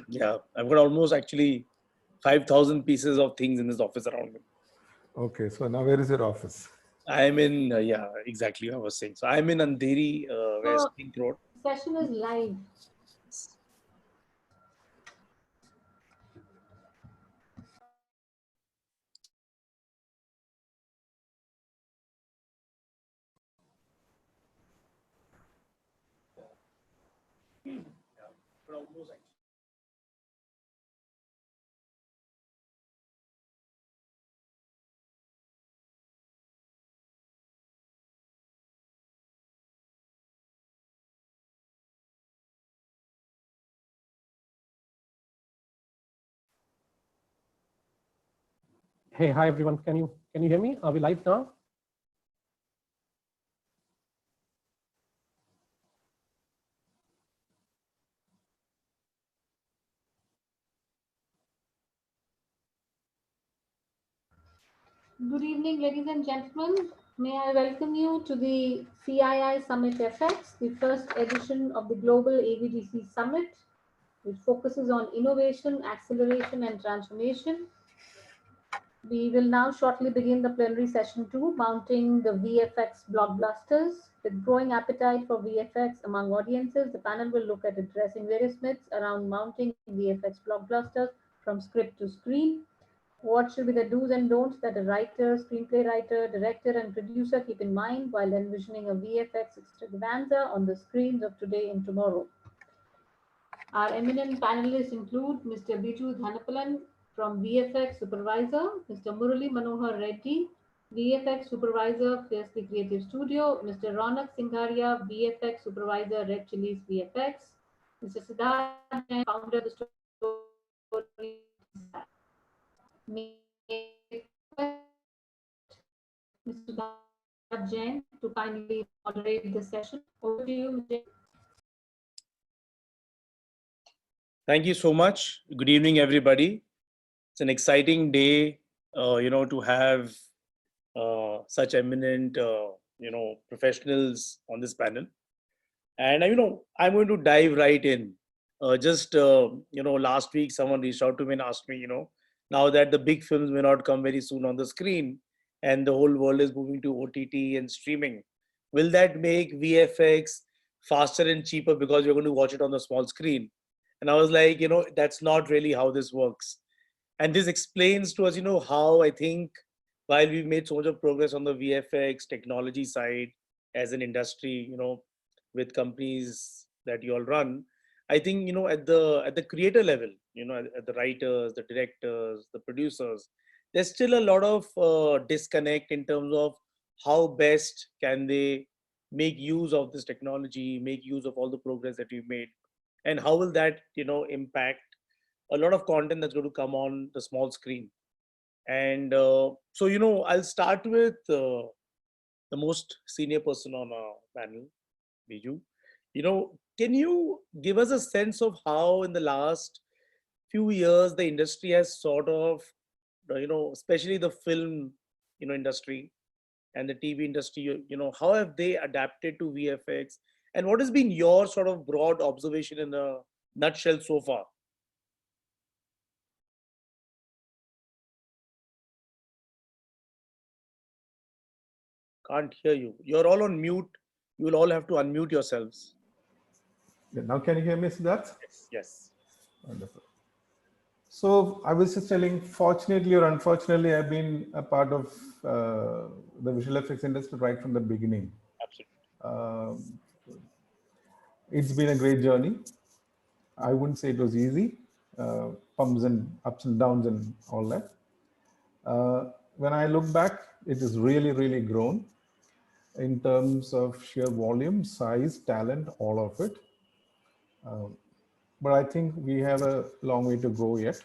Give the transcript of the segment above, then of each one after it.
Yeah, I've got almost actually 5,000 pieces of things in this office around me. Okay, so now where is your office? I'm in, yeah, exactly what I was saying. So I'm in Andheri, West Link Road. Session is live. Hey, hi everyone. Can you hear me? Are we live now? Good evening, ladies and gentlemen. May I welcome you to the CII SummitFX, the first edition of the Global AVDC Summit, which focuses on innovation, acceleration, and transformation. We will now shortly begin the plenary session 2, mounting the VFX Blockbusters. With growing appetite for VFX among audiences, the panel will look at addressing various myths around mounting VFX Blockbusters from script to screen. What should be the do's and don'ts that a writer, screenplay writer, director, and producer keep in mind while envisioning a VFX extravaganza on the screens of today and tomorrow? Our eminent panelists include Mr. Biju Dhanapalan from VFX Supervisor, Mr. Murali Manohar Reddy, VFX Supervisor, Fiercely Creative Studio, Mr. Ronak Sanghadia, VFX Supervisor, Redchillies VFX, Mr. Sidharth, founder of the story. May Mr. Jain to kindly moderate the session. Over to you, Mr. Jain. Thank you so much. Good evening, everybody. It's an exciting day, to have such eminent, professionals on this panel. And, I'm going to dive right in. Last week, someone reached out to me and asked me, now that the big films may not come very soon on the screen and the whole world is moving to OTT and streaming, will that make VFX faster and cheaper because you're going to watch it on the small screen? And I was like, that's not really how this works. And this explains to us, how I think while we've made so much of progress on the VFX technology side as an industry, with companies that you all run, I think, at the creator level, at the writers, the directors, the producers, there's still a lot of disconnect in terms of how best can they make use of this technology, make use of all the progress that we've made, and how will that impact a lot of content that's going to come on the small screen. And so I'll start with the most senior person on our panel, Biju. Can you give us a sense of how in the last few years the industry has sort of especially the film industry and the TV industry, how have they adapted to VFX, and what has been your sort of broad observation in a nutshell so far? Can't hear you. You're all on mute. You will all have to unmute yourselves. Yeah, now can you hear me, Sidharth? Yes. Yes. Wonderful. So I was just telling, fortunately or unfortunately, I've been a part of the visual effects industry right from the beginning. Absolutely. It's been a great journey. I wouldn't say it was easy, ups and downs and all that. When I look back, it has really, really grown in terms of sheer volume, size, talent, all of it. But I think we have a long way to go yet.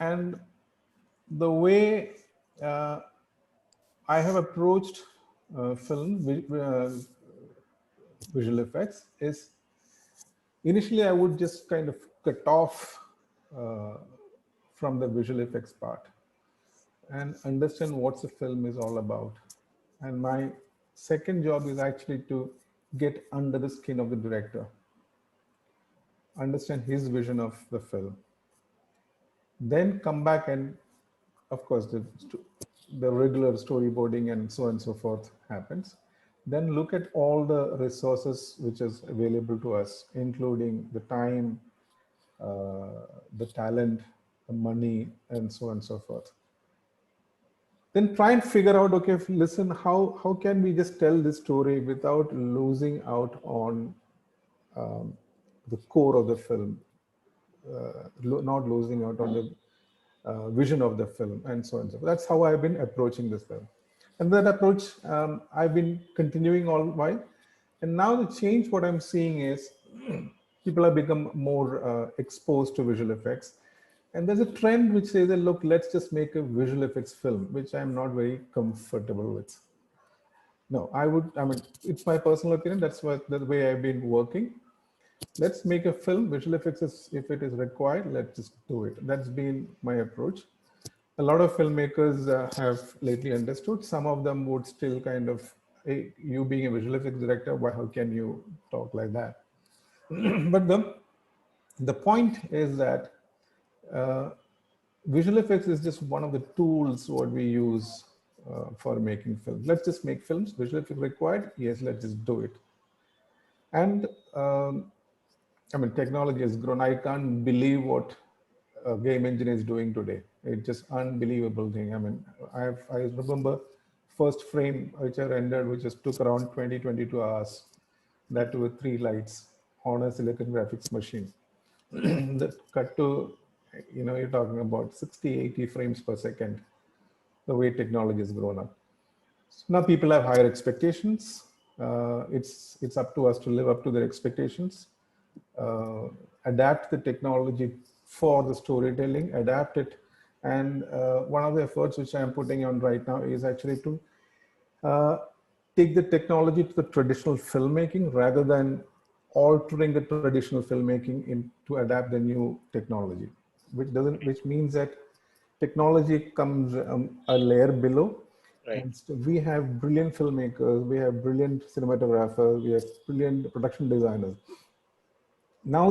And the way I have approached film visual effects is initially I would just kind of cut off from the visual effects part and understand what the film is all about. And my second job is actually to get under the skin of the director, understand his vision of the film, then come back and, of course, the regular storyboarding and so on and so forth happens. Then look at all the resources which is available to us, including the time, the talent, the money, and so on and so forth. Then try and figure out, okay, listen, how can we just tell this story without losing out on the core of the film, not losing out on the vision of the film, and so on and so forth. That's how I've been approaching this film. And that approach, I've been continuing all the while. And now the change, what I'm seeing is people have become more exposed to visual effects. And there's a trend which says that, look, let's just make a visual effects film, which I'm not very comfortable with. No, I mean, it's my personal opinion. That's the way I've been working. Let's make a film, visual effects, if it is required, let's just do it. That's been my approach. A lot of filmmakers have lately understood. Some of them would still kind of, hey, you being a visual effects director, how can you talk like that? But the point is that visual effects is just one of the tools what we use for making films. Let's just make films, visual effects required, yes, let's just do it. And I mean, technology has grown. I can't believe what a game engine is doing today. It's just unbelievable thing. I mean, I remember first frame which I rendered, which just took around 22 hours, that with 3 lights on a silicon graphics machine. That cut to, you're talking about 60, 80 frames per second, the way technology has grown up. So now people have higher expectations. It's up to us to live up to their expectations. Adapt the technology for the storytelling, adapt it. And one of the efforts which I'm putting on right now is actually to take the technology to the traditional filmmaking rather than altering the traditional filmmaking to adapt the new technology, which means that technology comes a layer below. Right. And so we have brilliant filmmakers, we have brilliant cinematographers, we have brilliant production designers. Now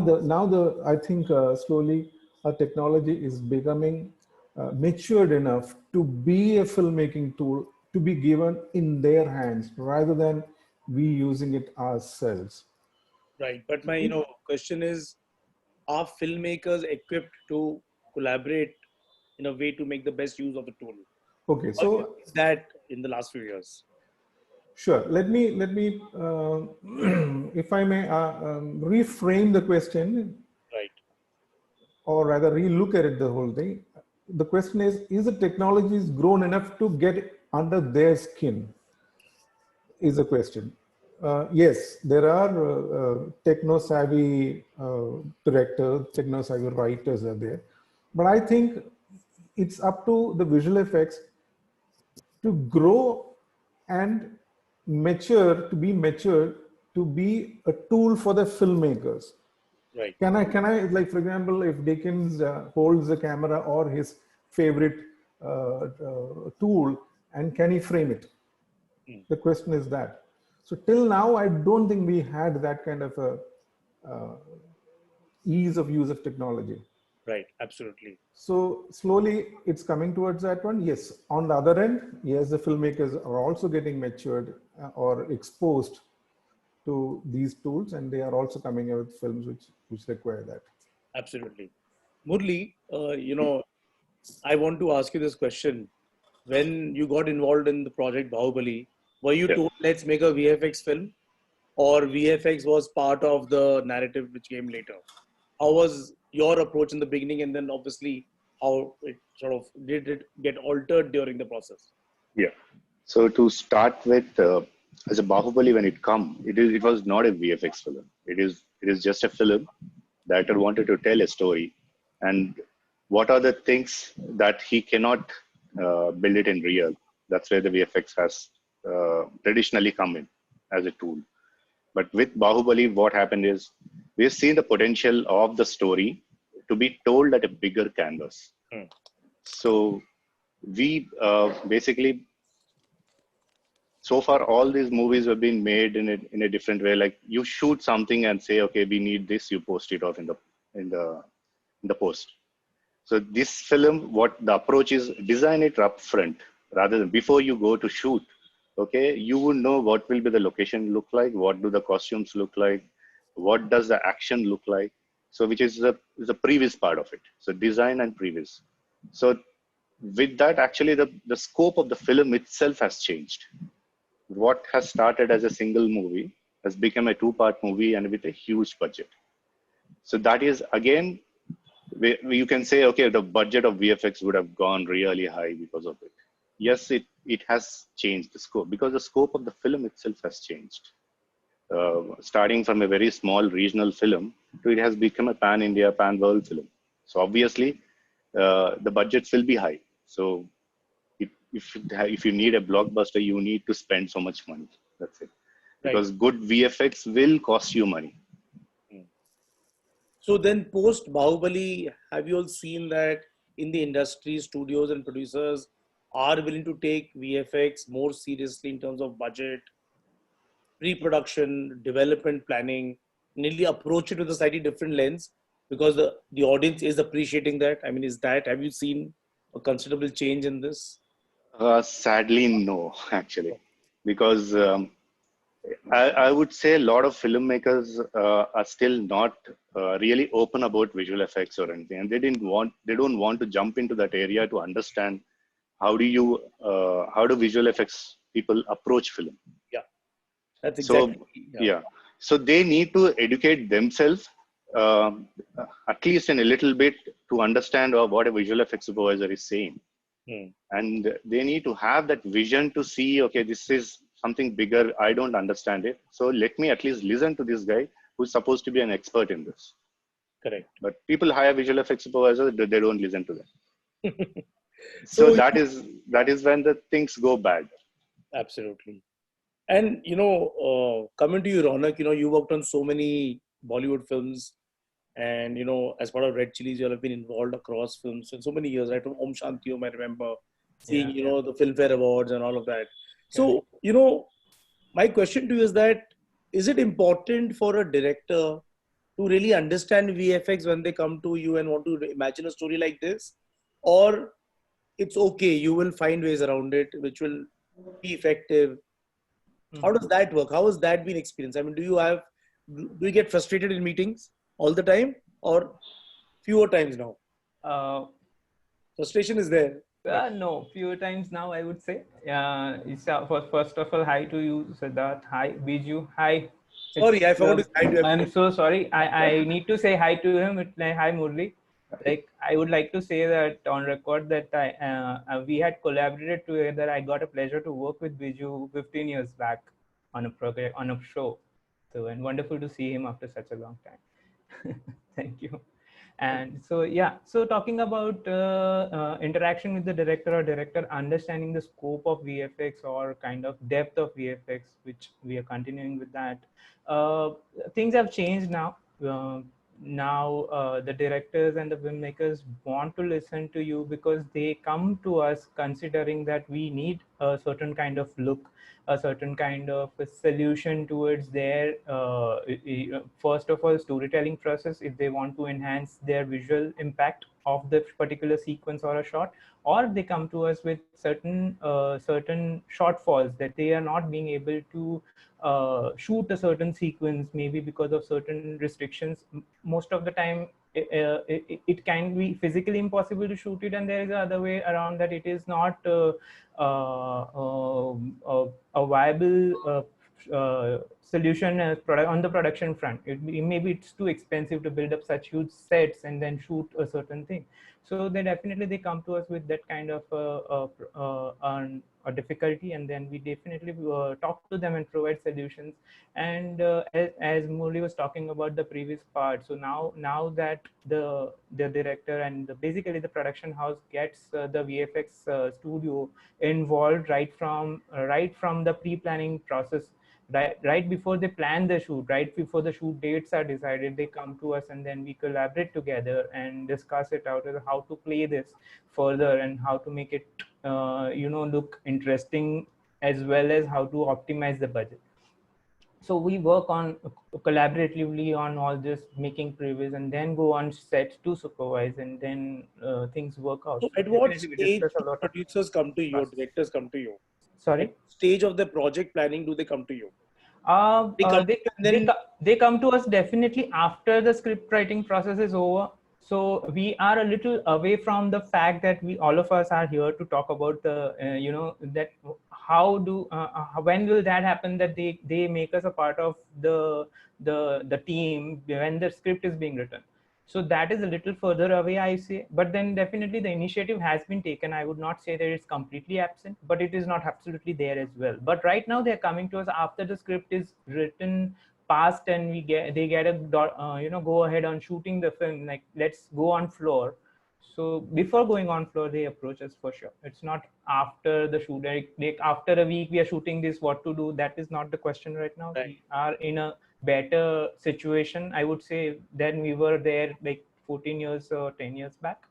I think slowly our technology is becoming matured enough to be a filmmaking tool, to be given in their hands rather than we using it ourselves. Right. But my question is, are filmmakers equipped to collaborate in a way to make the best use of the tool? Okay, How do you so see that in the last few years? sure. Let me if I may, reframe the question, Right. or rather relook at it, the whole thing. The question is the technology grown enough to get under their skin? Is the question. Yes, there are techno-savvy directors, techno-savvy writers are there. But I think it's up to the visual effects to grow and mature, to be a tool for the filmmakers. Right. Can I like, for example, if Dickens holds the camera or his favorite tool, and can he frame it? The question is that. So till now, I don't think we had that kind of a ease of use of technology. Right. Absolutely. So slowly it's coming towards that one. Yes. On the other end, yes, the filmmakers are also getting matured or exposed to these tools, and they are also coming out with films which require that. Absolutely. Murali, I want to ask you this question. When you got involved in the project Bahubali, were you told, let's make a VFX film, or VFX was part of the narrative which came later? How was your approach in the beginning, and then obviously how it sort of did it get altered during the process? Yeah. So to start with, as a Bahubali, when it was not a VFX film. It is just a film. The actor wanted to tell a story, and what are the things that he cannot build it in real. That's where the VFX has traditionally come in as a tool. But with Bahubali, what happened is we've seen the potential of the story to be told at a bigger canvas. So we basically so far all these movies have been made in a different way. Like you shoot something and say, okay, we need this, you post it off in the post. So this film, what the approach is, design it up front rather than before you go to shoot. Okay, you would know what will be the location look like, what do the costumes look like, what does the action look like. So which is the previous part of it. So design and previous. So with that, actually the scope of the film itself has changed. What has started as a single movie has become a two-part movie and with a huge budget. So that is again, you can say, okay, the budget of VFX would have gone really high because of it. Yes, it has changed the scope because the scope of the film itself has changed. Starting from a very small regional film to it has become a pan-India, pan-world film. So obviously, the budgets will be high. So if you need a blockbuster, you need to spend so much money. That's it. Because good VFX will cost you money. So then post Bahubali, have you all seen that in the industry, studios and producers are willing to take VFX more seriously in terms of budget, pre-production, development planning, nearly approach it with a slightly different lens because the audience is appreciating that? I mean, have you seen a considerable change in this? Sadly, no, actually, because I would say a lot of filmmakers are still not really open about visual effects or anything, and they don't want to jump into that area to understand how do visual effects people approach film. Yeah, that's exactly. So yeah, so they need to educate themselves at least in a little bit to understand what a visual effects supervisor is saying. And they need to have that vision to see, okay, this is something bigger. I don't understand it. So let me at least listen to this guy who's supposed to be an expert in this. Correct. But people hire visual effects supervisors, they don't listen to them. So that is when the things go bad. Absolutely. And, coming to you, Ronak, you worked on so many Bollywood films. And, as part of Redchillies, you all have been involved across films in so many years, right? From Om Shanti Om, I remember seeing, the Filmfare Awards and all of that. So, my question to you is that, is it important for a director to really understand VFX when they come to you and want to imagine a story like this? Or it's okay, you will find ways around it, which will be effective? How does that work? How has that been experienced? I mean, do you get frustrated in meetings all the time or fewer times now? Frustration is there. No, fewer times now, I would say. First of all, hi to you, Sidharth. Hi, Biju. Hi. Sorry, I forgot to hi to everyone. I'm so sorry. I need to say hi to him. Hi, Murali. Like, I would like to say that on record that we had collaborated together. I got a pleasure to work with Biju 15 years back on a project, on a show. So, and wonderful to see him after such a long time. Thank you. And so, so talking about interaction with the director or director understanding the scope of VFX or kind of depth of VFX, which we are continuing with that. Things have changed now. Now the directors and the filmmakers want to listen to you because they come to us considering that we need a certain kind of look, a certain kind of a solution towards their first of all storytelling process, if they want to enhance their visual impact of the particular sequence or a shot, or they come to us with certain shortfalls that they are not being able to shoot a certain sequence, maybe because of certain restrictions. Most of the time it can be physically impossible to shoot it, and there is another way around that it is not a viable solution on the production front. Maybe it's too expensive to build up such huge sets and then shoot a certain thing. So they definitely come to us with that kind of a difficulty, and then we definitely talk to them and provide solutions. And as Murali was talking about the previous part, so now that the director and basically the production house gets the VFX studio involved right from the pre-planning process. Right before they plan the shoot, right before the shoot dates are decided, they come to us and then we collaborate together and discuss it out as how to play this further and how to make it look interesting as well as how to optimize the budget. So we work on collaboratively on all this, making previews, and then go on set to supervise, and then things work out. So So at what definitely we stage discuss a do lot of producers come to you, or process. directors come to you? Sorry. At what stage of the project planning do they come to you? They come to you and then They come to us definitely after the script writing process is over. So we are a little away from the fact that we all of us are here to talk about the that how do when will that happen, that they make us a part of the team when the script is being written. So that is a little further away, I say, but then definitely the initiative has been taken. I would not say that it's completely absent, but it is not absolutely there as well. But right now they're coming to us after the script is written, passed, and they get a go ahead on shooting the film. Like, let's go on floor. So before going on floor, they approach us for sure. It's not after the shoot. Like after a week we are shooting this, what to do? That is not the question right now. Right. We are in a better situation, I would say, than we were there like 14 years or 10 years back.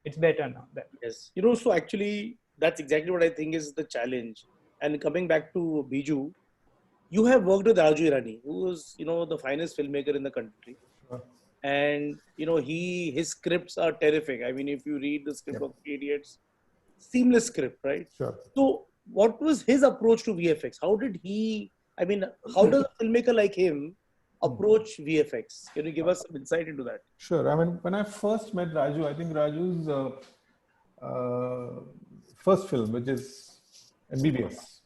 It's better now. Yes, so actually that's exactly what I think is the challenge. And coming back to Biju, you have worked with Raju Irani, who is the finest filmmaker in the country. And his scripts are terrific. I mean, if you read the script of Three Idiots, seamless script, right? Sure. So what was his approach to VFX? How does a filmmaker like him approach VFX? Can you give us some insight into that? Sure. I mean, when I first met Raju, I think Raju's first film, which is MBBS.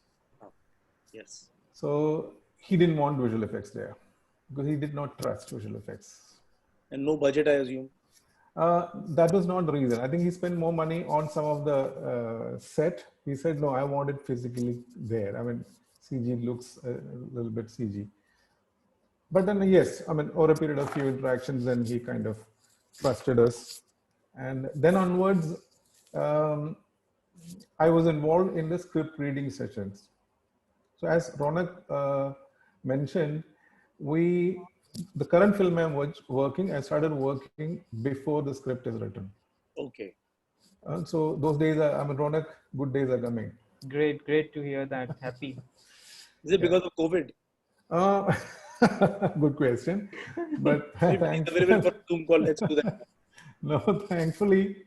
Yes. So he didn't want visual effects there because he did not trust visual effects. And no budget, I assume. That was not the reason. I think he spent more money on some of the set. He said, no, I want it physically there. I mean, CG looks a little bit CG. But then, yes, I mean, over a period of few interactions, then he kind of trusted us. And then onwards, I was involved in the script reading sessions. So as Ronak mentioned, the current film I'm working, I started working before the script is written. Okay. So those days, Ronak, good days are coming. Great to hear that. Happy. Is it because of COVID? Good question. But available for Zoom call. Let's do that. No, thankfully,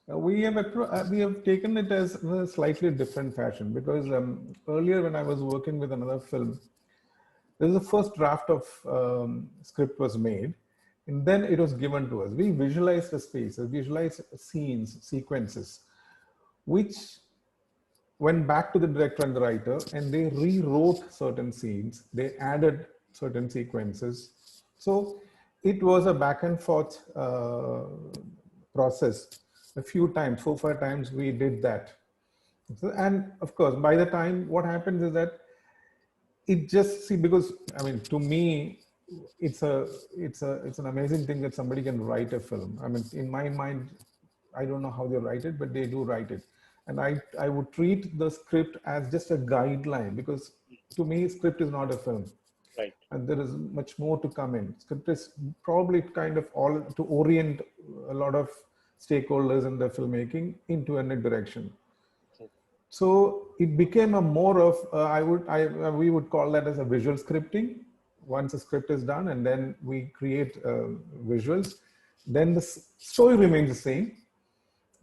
we have taken it as a slightly different fashion, because earlier when I was working with another film, this is the first draft of script was made, and then it was given to us. We visualized the spaces, visualized scenes, sequences, which went back to the director and the writer, and they rewrote certain scenes. They added certain sequences. So it was a back and forth process. A few times, 4 or 5 times we did that. And of course, by the time, what happens is that it just, because I mean, to me, it's an amazing thing that somebody can write a film. I mean, in my mind, I don't know how they write it, but they do write it. And I would treat the script as just a guideline, because to me, script is not a film. Right. And there is much more to come in. Script is probably kind of all to orient a lot of stakeholders in the filmmaking into a direction. So it became a more of, we would call that as a visual scripting. Once a script is done and then we create visuals, then the story remains the same,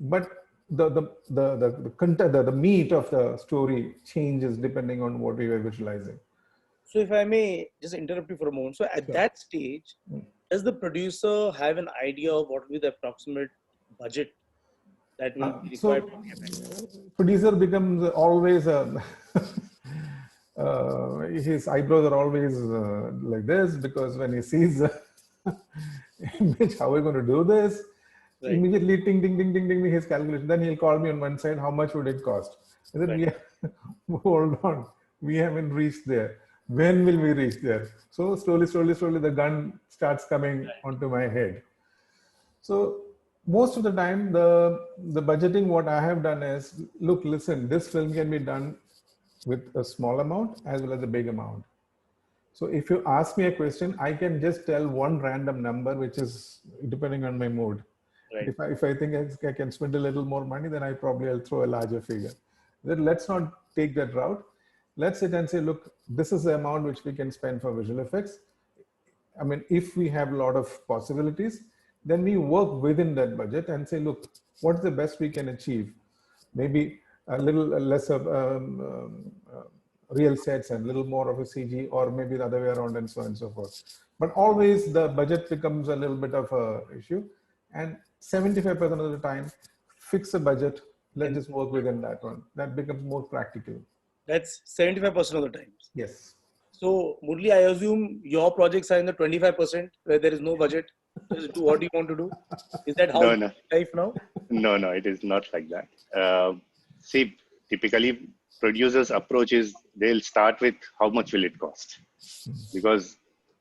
but the content, the meat of the story changes depending on what we were visualizing. So if I may just interrupt you for a moment. So at that stage, does the producer have an idea of what will be the approximate budget that will be required? So producer becomes always his eyebrows are always like this, because when he sees image, how are we going to do this? Right. Immediately, ding, ding, ding, ding, ding, his calculation. Then he'll call me on one side, how much would it cost? I said, right. Hold on, we haven't reached there. When will we reach there? So slowly, the gun starts coming onto my head. So most of the time, the budgeting, what I have done is, look, listen, this film can be done with a small amount as well as a big amount. So if you ask me a question, I can just tell one random number, which is depending on my mood. Right. If I think I can spend a little more money, then I'll throw a larger figure. Then let's not take that route. let's sit and say, look, this is the amount which we can spend for visual effects. I mean, if we have a lot of possibilities, then we work within that budget and say, look, what's the best we can achieve? Maybe a little lesser real sets and a little more of a CG, or maybe the other way around, and so on and so forth. But always the budget becomes a little bit of a issue. And 75% of the time, fix a budget, let's just work within that one. That becomes more practical. That's 75% of the times. Yes. So, Murali, I assume your projects are in the 25% where there is no budget. Just do what you want to do. Is that how No. life now? No, it is not like that. See, typically producers' approach is they'll start with how much will it cost, because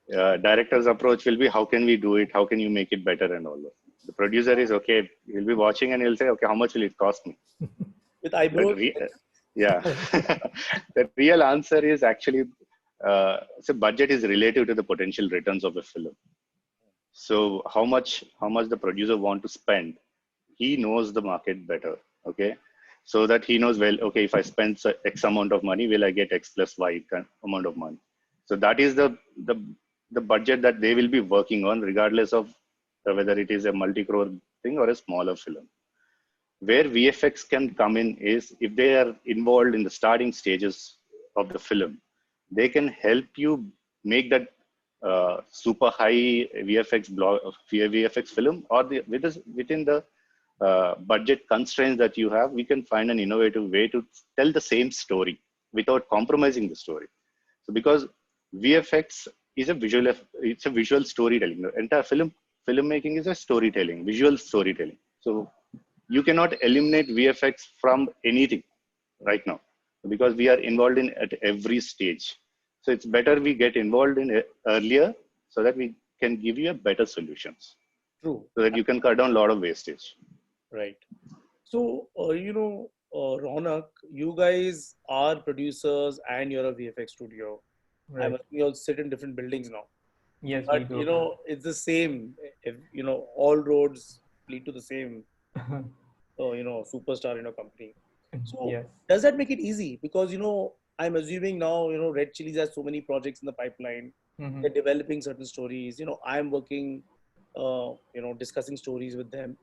director's approach will be how can we do it, how can you make it better, and all that. The producer is okay. He'll be watching and he'll say, okay, how much will it cost me? With eyebrows? Yeah. The real answer is actually, so budget is relative to the potential returns of a film. So how much the producer want to spend, he knows the market better. Okay. So that he knows, well, okay, if I spend X amount of money, will I get X plus Y amount of money? So that is the budget that they will be working on, regardless of whether it is a multi-crore thing or a smaller film. Where VFX can come in is if they are involved in the starting stages of the film, they can help you make that super high VFX film, or within the budget constraints that you have, we can find an innovative way to tell the same story without compromising the story. So because VFX is it's a visual storytelling. The entire filmmaking is a storytelling, visual storytelling. So you cannot eliminate VFX from anything right now, because we are involved in at every stage. So it's better we get involved in it earlier so that we can give you a better solutions. True. So that you can cut down a lot of wastage. Right. So, Ronak, you guys are producers and you're a VFX studio. Right. We all sit in different buildings now. Yes, But, we do. it's the same. If, all roads lead to the same, superstar in a company. So, Yes. does that make it easy? Because, I'm assuming now, Redchillies has so many projects in the pipeline. Mhm. They're developing certain stories. I'm working, discussing stories with them.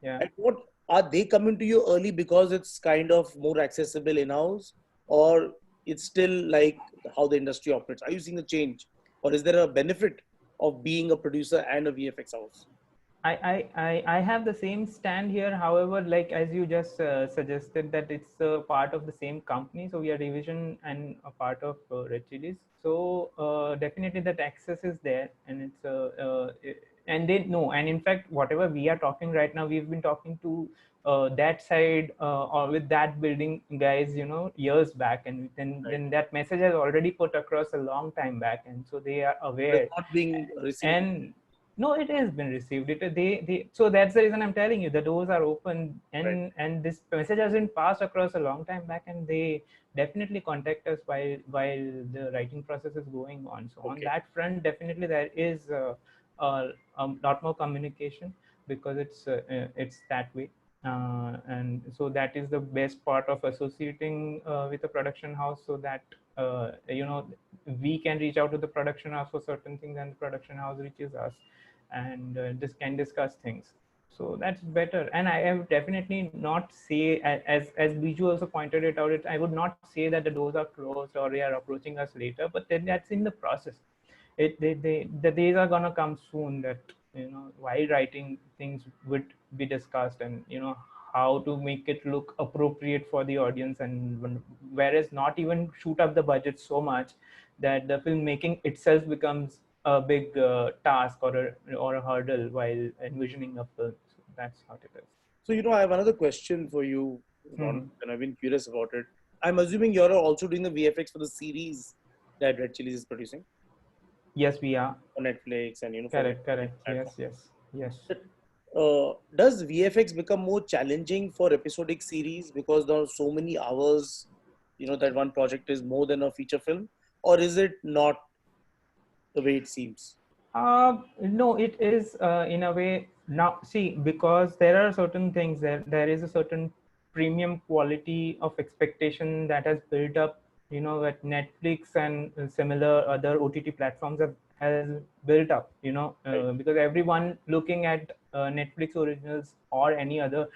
Yeah. And what are they coming to you early because it's kind of more accessible in-house, or it's still like how the industry operates? Are you seeing a change, or is there a benefit of being a producer and a VFX house? I have the same stand here. However, like as you just suggested, that it's a part of the same company. So we are division and a part of Redchillies. So definitely that access is there, and and they know. And in fact, whatever we are talking right now, we've been talking to that side or with that building guys, years back, and then that message has already put across a long time back, and so they are aware. It's not being received. And no, it has been received. So that's the reason I'm telling you the doors are open, and this message has been passed across a long time back, and they definitely contact us while the writing process is going on. So on that front, definitely there is a lot more communication, because it's that way. And so that is the best part of associating with a production house, so that we can reach out to the production house for certain things, and the production house reaches us, and just can discuss things. So that's better. And I have definitely not say, as Biju also pointed it out, I would not say that the doors are closed or they are approaching us later, but then that's in the process. The days are gonna come soon that while writing, things would be discussed, and how to make it look appropriate for the audience, and whereas not even shoot up the budget so much that the filmmaking itself becomes a big task or a hurdle while envisioning a film. So that's how it is. So, I have another question for you, Ron, and I've been curious about it. I'm assuming you're also doing the VFX for the series that Redchillies is producing. Yes, we are. On Netflix and correct. Yes. Does VFX become more challenging for episodic series because there are so many hours, that one project is more than a feature film, or is it not the way it seems? No, it is in a way. Now, see, because there are certain things, there is a certain premium quality of expectation that has built up you know, that Netflix and similar other OTT platforms has built up, you know, because everyone looking at Netflix originals or any other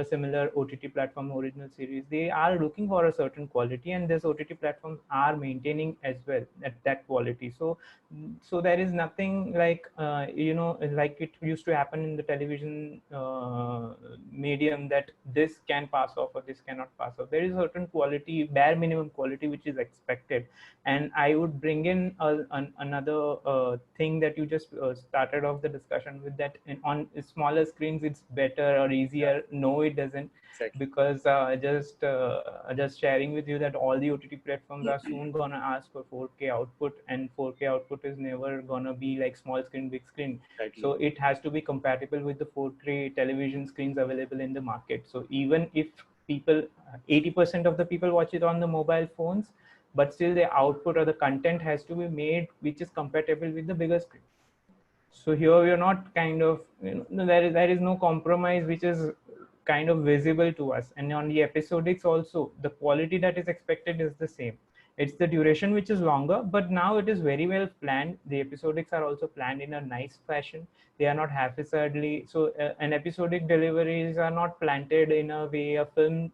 similar OTT platform original series, they are looking for a certain quality, and this OTT platforms are maintaining as well at that quality. So there is nothing like you know, like it used to happen in the television medium, that this can pass off or this cannot pass off. There is certain quality, bare minimum quality, which is expected. And I would bring in another thing that you just started off the discussion with, that on smaller screens it's better or easier. No, it doesn't. Exactly. Because just sharing with you that all the OTT platforms are soon gonna ask for 4K output, and 4K output is never gonna be like small screen, big screen. Exactly. So it has to be compatible with the 4K television screens available in the market. So even if people, 80% of the people watch it on the mobile phones, but still the output or the content has to be made which is compatible with the bigger screen. So here we are not kind of, you know, there is no compromise which is kind of visible to us. And on the episodics also, the quality that is expected is the same. It's the duration which is longer, but now it is very well planned. The episodics are also planned in a nice fashion. They are not haphazardly. So an episodic deliveries are not planted in a way a film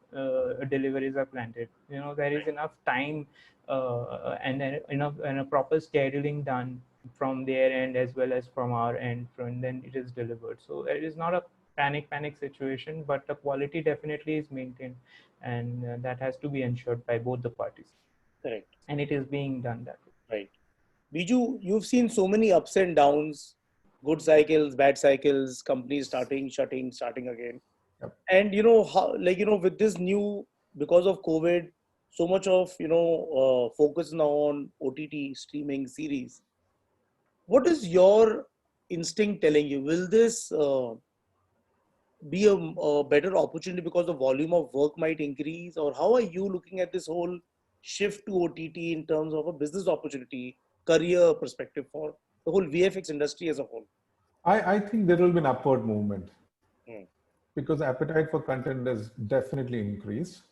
deliveries are planted. You know, there is enough time and a proper scheduling done from their end as well as from our end, from then it is delivered. So it is not a panic situation, but the quality definitely is maintained, and that has to be ensured by both the parties. Correct. And it is being done that way. Right. Biju, you've seen so many ups and downs, good cycles, bad cycles, companies starting, shutting, starting again. Yep. And you know how, like, you know, with this new, because of COVID, so much of, you know, focus now on OTT streaming series. What is your instinct telling you? Will this be a better opportunity because the volume of work might increase, or how are you looking at this whole shift to OTT in terms of a business opportunity, career perspective for the whole VFX industry as a whole? I think there will be an upward movement Hmm. because appetite for content has definitely increased.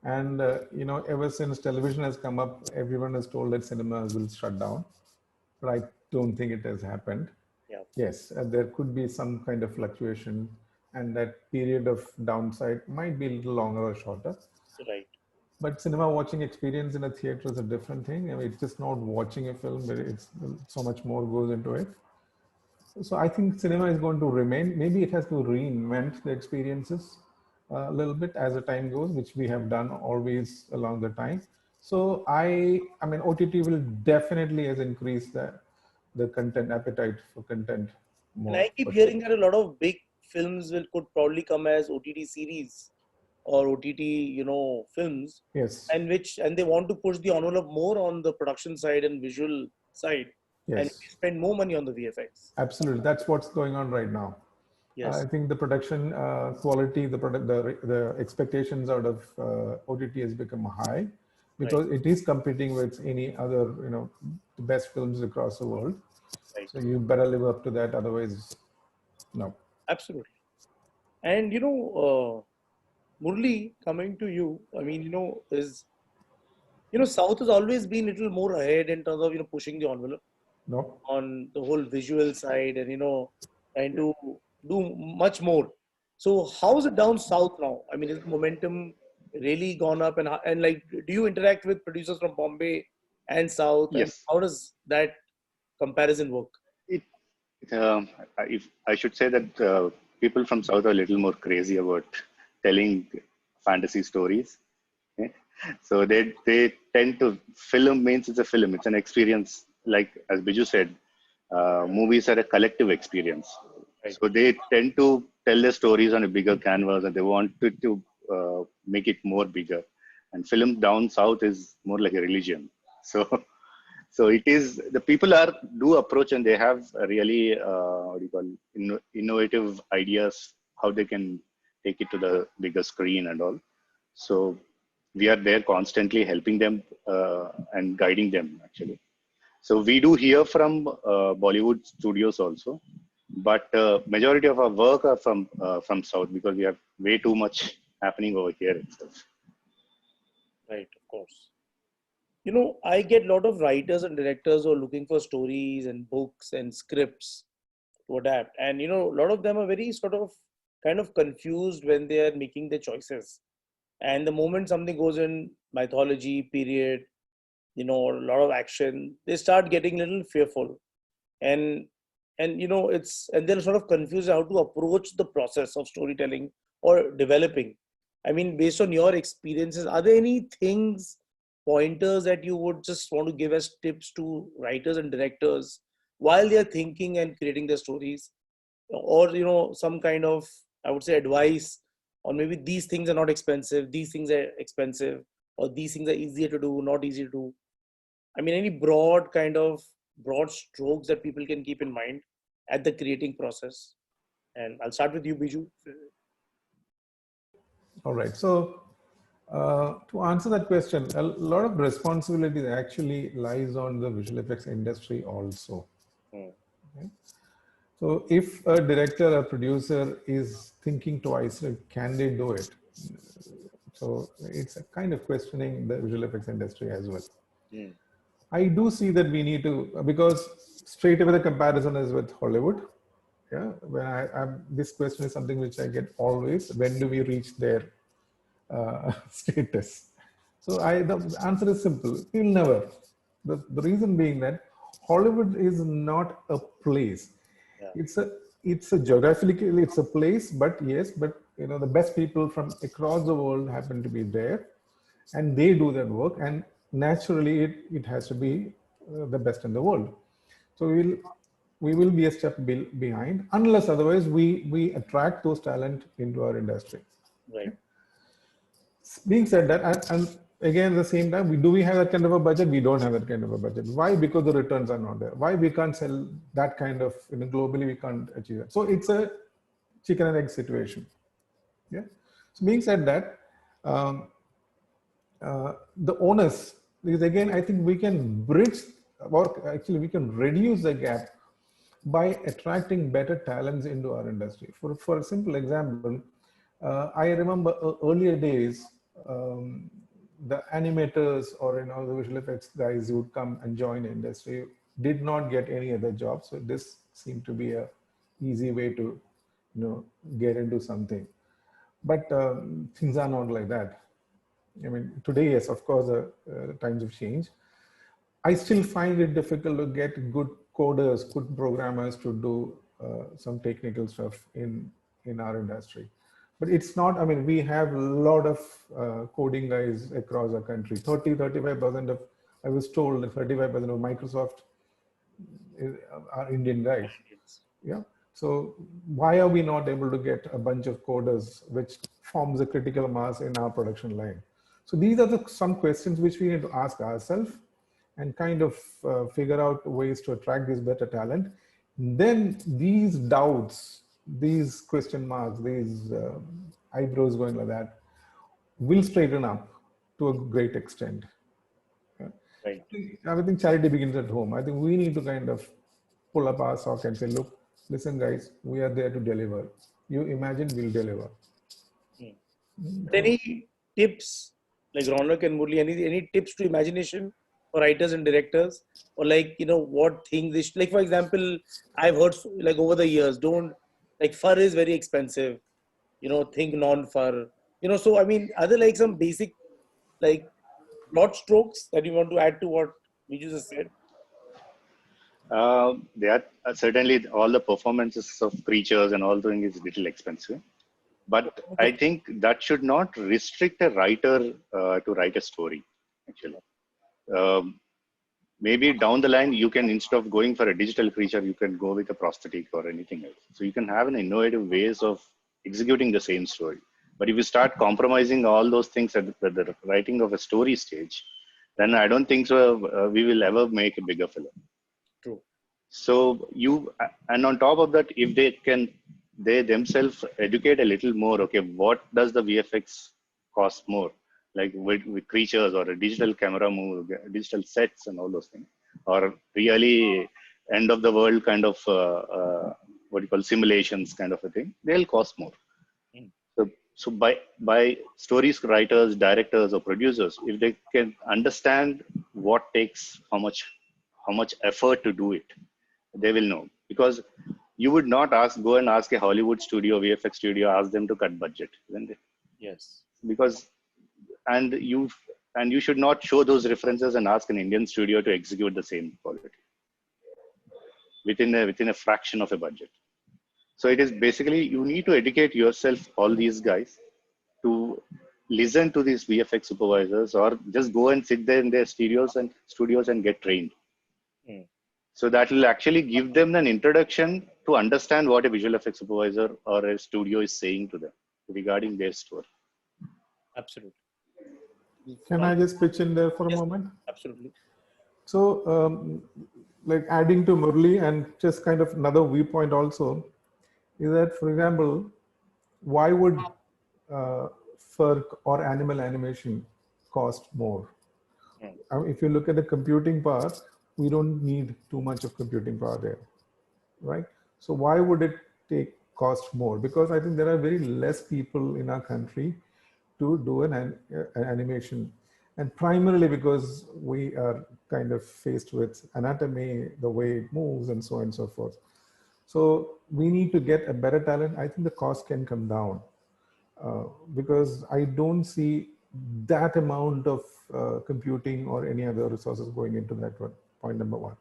And, you know, ever since television has come up, everyone is told that cinemas will shut down. But I don't think it has happened. Yeah. Yes, there could be some kind of fluctuation, and that period of downside might be a little longer or shorter. Right. But cinema watching experience in a theater is a different thing. I mean, it's just not watching a film, but it's so much more goes into it. So I think cinema is going to remain. Maybe it has to reinvent the experiences a little bit as the time goes, which we have done always along the time. So I mean, OTT will definitely has increased the content appetite for content more. And I keep hearing that a lot of big films could probably come as OTT series or OTT, you know, films. Yes. And they want to push the envelope more on the production side and visual side, Yes. and spend more money on the VFX. Absolutely, that's what's going on right now. Yes. I think the production quality, the expectations out of OTT has become high because it is competing with any other, you know, the best films across the world. Right. So you better live up to that, otherwise, no. Absolutely. And you know, Murali, coming to you, I mean, you know, South has always been a little more ahead in terms of, you know, pushing the envelope No. on the whole visual side, and, you know, trying to do much more. So how is it down South now? I mean, is the momentum really gone up? And like, do you interact with producers from Bombay and South? Yes. And how does that comparison work? If I should say that people from South are a little more crazy about telling fantasy stories. Okay? So they tend to, film means it's a film, it's an experience. Like as Biju said, movies are a collective experience. Right. So they tend to tell their stories on a bigger canvas, and they want to make it more bigger. And film down South is more like a religion. So it is, the people do approach, and they have a really innovative ideas how they can take it to the bigger screen and all. So we are there constantly helping them and guiding them actually. So we do hear from Bollywood studios also, but majority of our work are from South, because we have way too much happening over here itself. Right, of course. I get a lot of writers and directors who are looking for stories and books and scripts to adapt. And, a lot of them are very sort of kind of confused when they are making their choices. And the moment something goes in mythology, period, or a lot of action, they start getting a little fearful. And, and they're sort of confused how to approach the process of storytelling or developing. I mean, based on your experiences, are there any things, pointers that you would just want to give as tips to writers and directors while they're thinking and creating their stories? Or, some kind of, I would say, advice on maybe these things are not expensive, these things are expensive, or these things are easier to do, not easy to do. I mean, any broad strokes that people can keep in mind at the creating process? And I'll start with you, Biju. All right. So to answer that question, a lot of responsibility actually lies on the visual effects industry also. Okay? So if a director or producer is thinking twice, can they do it? So it's a kind of questioning the visual effects industry as well. I do see that we need to, because straight away the comparison is with Hollywood. Yeah, when this question is something which I get always. When do we reach their status? So the answer is simple. We'll never. The reason being that Hollywood is not a place. Yeah. It's a geographically it's a place, but yes, but the best people from across the world happen to be there, and they do that work, and naturally it has to be the best in the world. So we will be a step behind unless otherwise we attract those talent into our industry. Right. Okay? Being said that, and again at the same time, we have that kind of a budget? We don't have that kind of a budget. Why? Because the returns are not there. Why we can't sell that kind of, globally we can't achieve that. So it's a chicken and egg situation. Yeah. So being said that, the onus is, again, I think we can bridge, or actually we can reduce the gap by attracting better talents into our industry. For a simple example, I remember earlier days, the animators or the visual effects guys who would come and join the industry did not get any other job. So this seemed to be a easy way to get into something. But things are not like that. I mean, today, yes, of course, times have changed. I still find it difficult to get good coders, good programmers to do some technical stuff in our industry. But it's not, I mean, we have a lot of coding guys across the country. 35% of, I was told that 35% of Microsoft are Indian guys. Yeah. So why are we not able to get a bunch of coders, which forms a critical mass in our production line? So these are some questions which we need to ask ourselves and kind of figure out ways to attract this better talent. Then these doubts, these question marks, these eyebrows going like that will straighten up to a great extent. Right. I think charity begins at home. I think we need to kind of pull up our sock and say, look, listen guys, we are there to deliver. You imagine, we'll deliver. Any tips, like Ronak and Murali, any tips to imagination for writers and directors? Or what things they should, like, for example, I've heard like over the years, fur is very expensive, think non-fur, so I mean, are there like some basic, like, broad strokes that you want to add to what Biju just said? They are certainly all the performances of creatures and all things is little expensive, but I think that should not restrict a writer to write a story. Actually, maybe down the line you can, instead of going for a digital creature, you can go with a prosthetic or anything else. So you can have an innovative ways of executing the same story. But if you start compromising all those things at the writing of a story stage, then I don't think so we will ever make a bigger film. True. So and on top of that, if they themselves educate a little more, okay, what does the VFX cost more? Like with creatures or a digital camera move, digital sets and all those things, or really end of the world kind of what you call simulations kind of a thing, they'll cost more. So by stories writers, directors, or producers, if they can understand what takes how much effort to do it, they will know. Because you would not go and ask a Hollywood studio, VFX studio, ask them to cut budget, isn't it? Yes. Because and you should not show those references and ask an Indian studio to execute the same quality within a fraction of a budget. So it is basically, you need to educate yourself, all these guys, to listen to these VFX supervisors, or just go and sit there in their studios and get trained. Mm. So that will actually give them an introduction to understand what a visual effects supervisor or a studio is saying to them regarding their story. Absolutely. Can I just pitch in there for a Yes, moment? absolutely. So, like adding to Murali, and just kind of another viewpoint also, is that, for example, why would FERC or animal animation cost more? If you look at the computing power, we don't need too much of computing power there, right? So why would it cost more? Because I think there are very less people in our country to do an animation, and primarily because we are kind of faced with anatomy, the way it moves, and so on and so forth. So we need to get a better talent. I think the cost can come down because I don't see that amount of computing or any other resources going into that one. Point number one.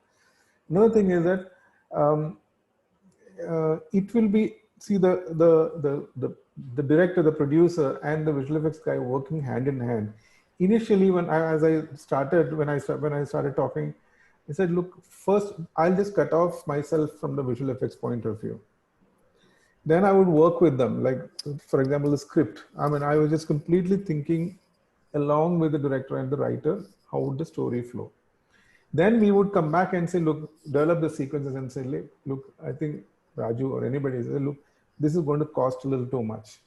Another thing is that it will be, see, the director, the producer, and the visual effects guy working hand in hand. Initially, when I started talking, I said, look, first I'll just cut off myself from the visual effects point of view. Then I would work with them, like, for example, the script. I mean, I was just completely thinking along with the director and the writer, how would the story flow? Then we would come back and say, look, develop the sequences and say, look, I think Raju or anybody say, look, this is going to cost a little too much.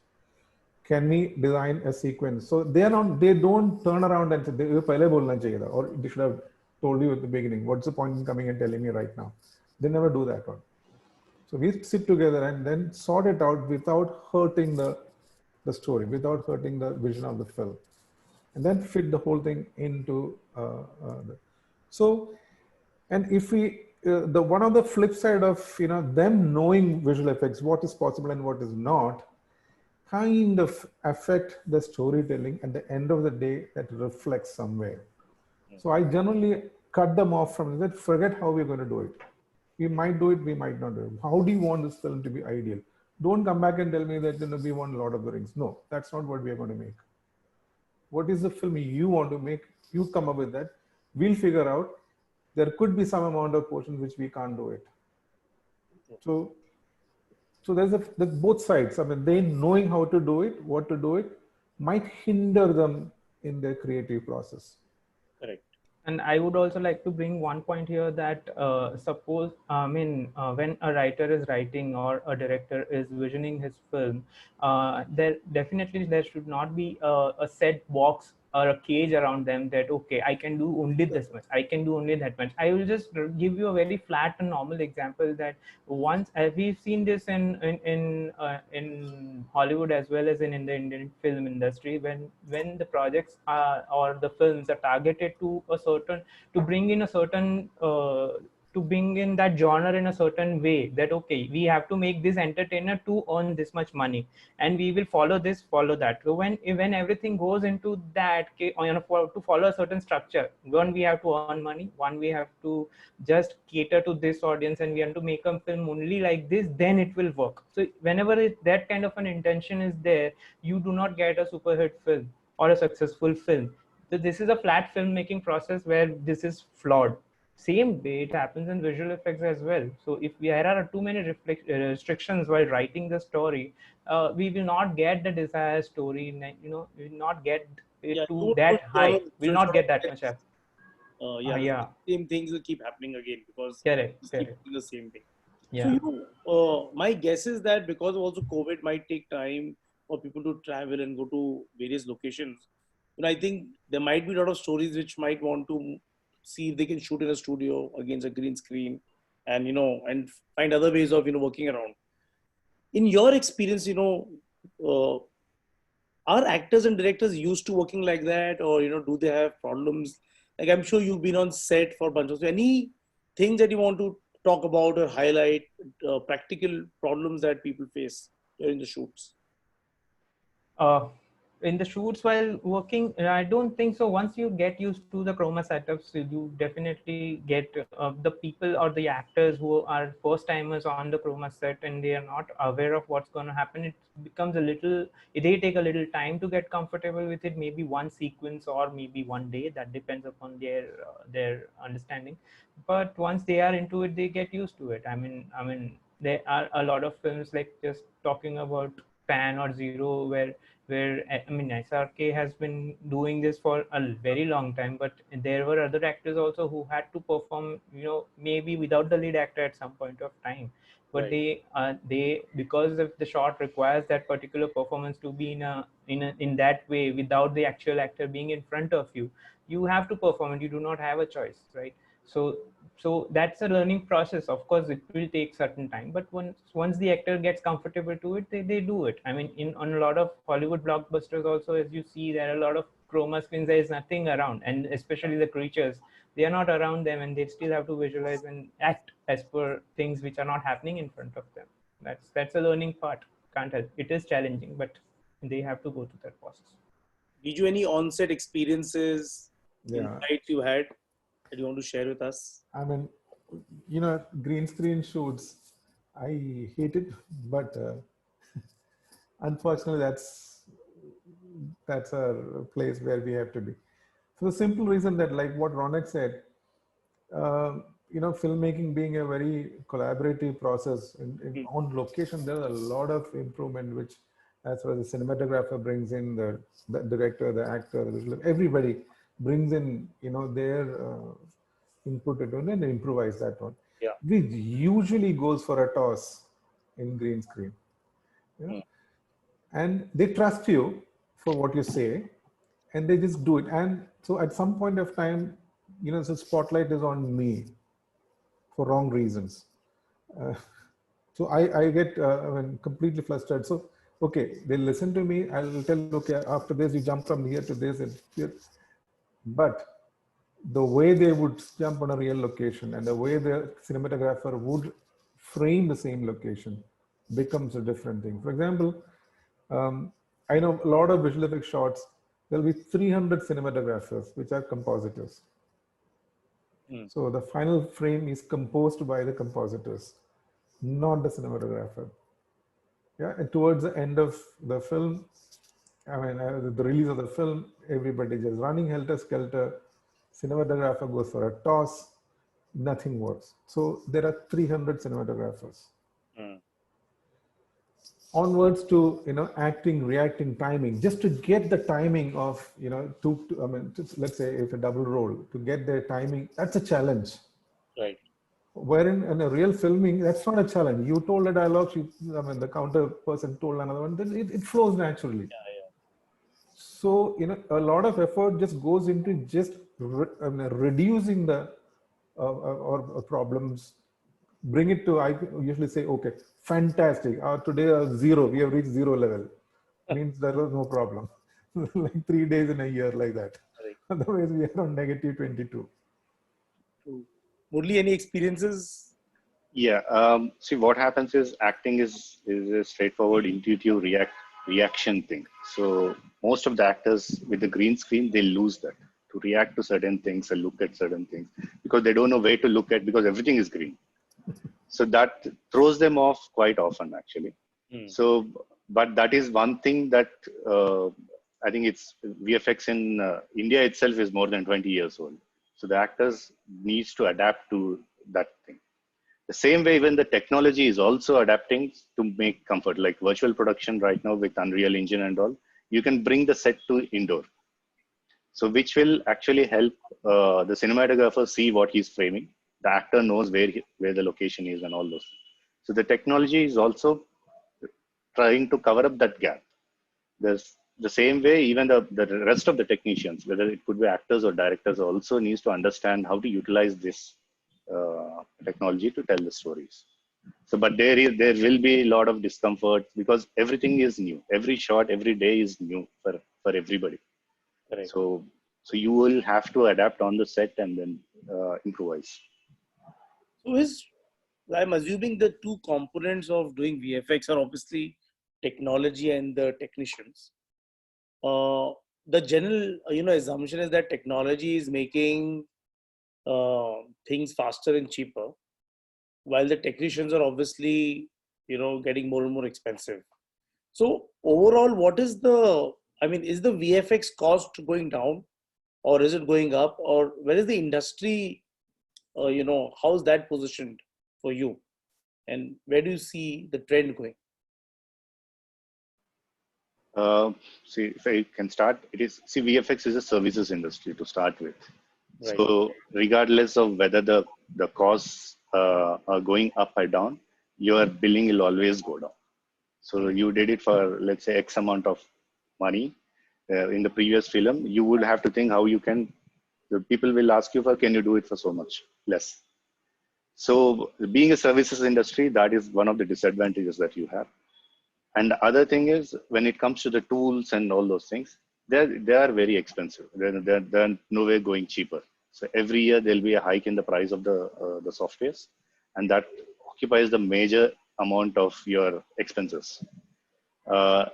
Can we design a sequence? So they don't turn around and say, or they should have told you at the beginning, what's the point in coming and telling me right now? They never do that one. So we sit together and then sort it out without hurting the story, without hurting the vision of the film, and then fit the whole thing into so. And if we, one of the flip side of them knowing visual effects, what is possible and what is not, kind of affect the storytelling at the end of the day that reflects somewhere. So I generally cut them off from that. Forget how we're going to do it. We might do it, we might not do it. How do you want this film to be ideal? Don't come back and tell me that we want Lord of the Rings. No, that's not what we are going to make. What is the film you want to make? You come up with that. We'll figure out. There could be some amount of portions which we can't do it. So there's both sides. I mean, they knowing how to do it, what to do it, might hinder them in their creative process. Correct. And I would also like to bring one point here that suppose, when a writer is writing or a director is visioning his film, there should not be a set box or a cage around them that, okay, I can do only this much, I can do only that much. I will just give you a very flat and normal example that once we've seen this in Hollywood as well as in the Indian film industry, when the projects or the films are targeted to bring in that genre in a certain way, that okay, we have to make this entertainer to earn this much money, and we will follow that. So when everything goes into that, to follow a certain structure, one, we have to earn money, one, we have to just cater to this audience, and we have to make a film only like this, then it will work. So whenever that kind of an intention is there, you do not get a super hit film or a successful film. So this is a flat filmmaking process where this is flawed. Same way it happens in visual effects as well. So if there are too many restrictions while writing the story, we will not get the desired story. We will not get it to that high. We will not get that much up. The same things will keep happening again because correct. keep doing the same thing. Yeah. So my guess is that because also COVID might take time for people to travel and go to various locations. I think there might be a lot of stories which might want to see if they can shoot in a studio against a green screen, and and find other ways of working around. In your experience, Are actors and directors used to working like that, or do they have problems? Like, I'm sure you've been on set for a bunch of, so any things that you want to talk about or highlight, practical problems that people face during the shoots? uh, in the shoots while working, I don't think so. Once you get used to the chroma setups, you definitely get the people or the actors who are first timers on the chroma set and they are not aware of what's going to happen. It becomes a little, they take a little time to get comfortable with it. Maybe one sequence or maybe one day. That depends upon their understanding. But once they are into it, they get used to it. I mean, there are a lot of films, like just talking about Pan or Zero, where I mean, SRK has been doing this for a very long time, but there were other actors also who had to perform, maybe without the lead actor at some point of time. But Right. they because of the shot requires that particular performance to be in that way without the actual actor being in front of you, you have to perform it. You do not have a choice, right? So that's a learning process. Of course it will take certain time, but once the actor gets comfortable to it, they do it. I mean, on a lot of Hollywood blockbusters also, as you see, there are a lot of chroma screens. There is nothing around, and especially the creatures, they are not around them, and they still have to visualize and act as per things which are not happening in front of them. That's a learning part. Can't help, it is challenging, but they have to go through that process. Did you any on-set experiences, Yeah. insights you had that you want to share with us? I mean, green screen shoots, I hate it, but unfortunately, that's a place where we have to be. For the simple reason that, like what Ronak said, filmmaking being a very collaborative process on location, there are a lot of improvement, which as far as the cinematographer brings in, the director, the actor, everybody brings in, their input into it and improvise that one. Yeah. Which usually goes for a toss in green screen. And they trust you for what you say, and they just do it. And so at some point of time, the spotlight is on me for wrong reasons. So I get completely flustered. So, okay, they listen to me. I'll tell, okay, after this, you jump from here to this and here. But the way they would jump on a real location and the way the cinematographer would frame the same location becomes a different thing. For example, I know a lot of visual effects shots, there'll be 300 cinematographers, which are compositors. So the final frame is composed by the compositors, not the cinematographer. Yeah, and towards the end of the film, I mean, the release of the film, everybody just running helter-skelter, cinematographer goes for a toss, nothing works. So there are 300 cinematographers. Onwards to acting, reacting, timing, just to get the timing of let's say if a double role, to get the timing, that's a challenge. Right. Wherein in a real filming, that's not a challenge. You told a dialogue, the counter person told another one, then it flows naturally. So a lot of effort just goes into just reducing the problems. Bring it to, I usually say, okay, fantastic. Today, zero, we have reached zero level. Means there was no problem. Like 3 days in a year, like that. Right. Otherwise, we are on negative 22. Murali, any experiences? Yeah. See, what happens is acting is a straightforward, intuitive reaction thing. So most of the actors with the green screen, they lose that to react to certain things and look at certain things because they don't know where to look at because everything is green. So that throws them off quite often, actually. So, but that is one thing that I think it's VFX in India itself is more than 20 years old. So the actors needs to adapt to that thing. The same way, even the technology is also adapting to make comfort, like virtual production right now with Unreal Engine and all, you can bring the set to indoor. So which will actually help the cinematographer see what he's framing. The actor knows where the location is and all those. So the technology is also trying to cover up that gap. There's the same way, even the rest of the technicians, whether it could be actors or directors, also needs to understand how to utilize this technology to tell the stories. So, but there will be a lot of discomfort because everything is new. Every shot, every day is new for everybody. Correct. So you will have to adapt on the set and then improvise. So I'm assuming the two components of doing VFX are obviously technology and the technicians. The general, assumption is that technology is making things faster and cheaper, while the technicians are obviously, getting more and more expensive. So overall, is the VFX cost going down, or is it going up, or where is the industry? How's that positioned for you, and where do you see the trend going? See, if I can start, VFX is a services industry to start with. Right. So regardless of whether the costs are going up or down, your billing will always go down. So you did it for, let's say, X amount of money in the previous film, you would have to think how you can, the people will ask you for, can you do it for so much less? So being a services industry, that is one of the disadvantages that you have. And the other thing is, when it comes to the tools and all those things, they are very expensive. They're nowhere going cheaper. So every year there'll be a hike in the price of the softwares, and that occupies the major amount of your expenses.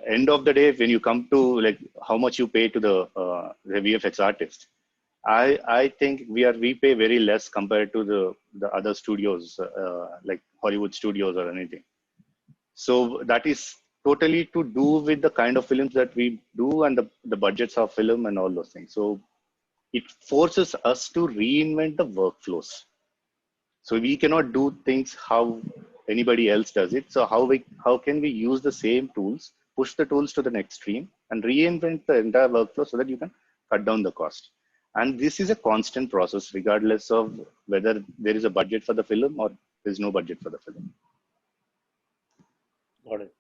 End of the day, when you come to like how much you pay to the VFX artist, I think we pay very less compared to the other studios, like Hollywood studios or anything. So that is totally to do with the kind of films that we do and the budgets of film and all those things. So it forces us to reinvent the workflows. So we cannot do things how anybody else does it. So how can we use the same tools, push the tools to the next stream, and reinvent the entire workflow so that you can cut down the cost. And this is a constant process, regardless of whether there is a budget for the film or there's no budget for the film. Got it.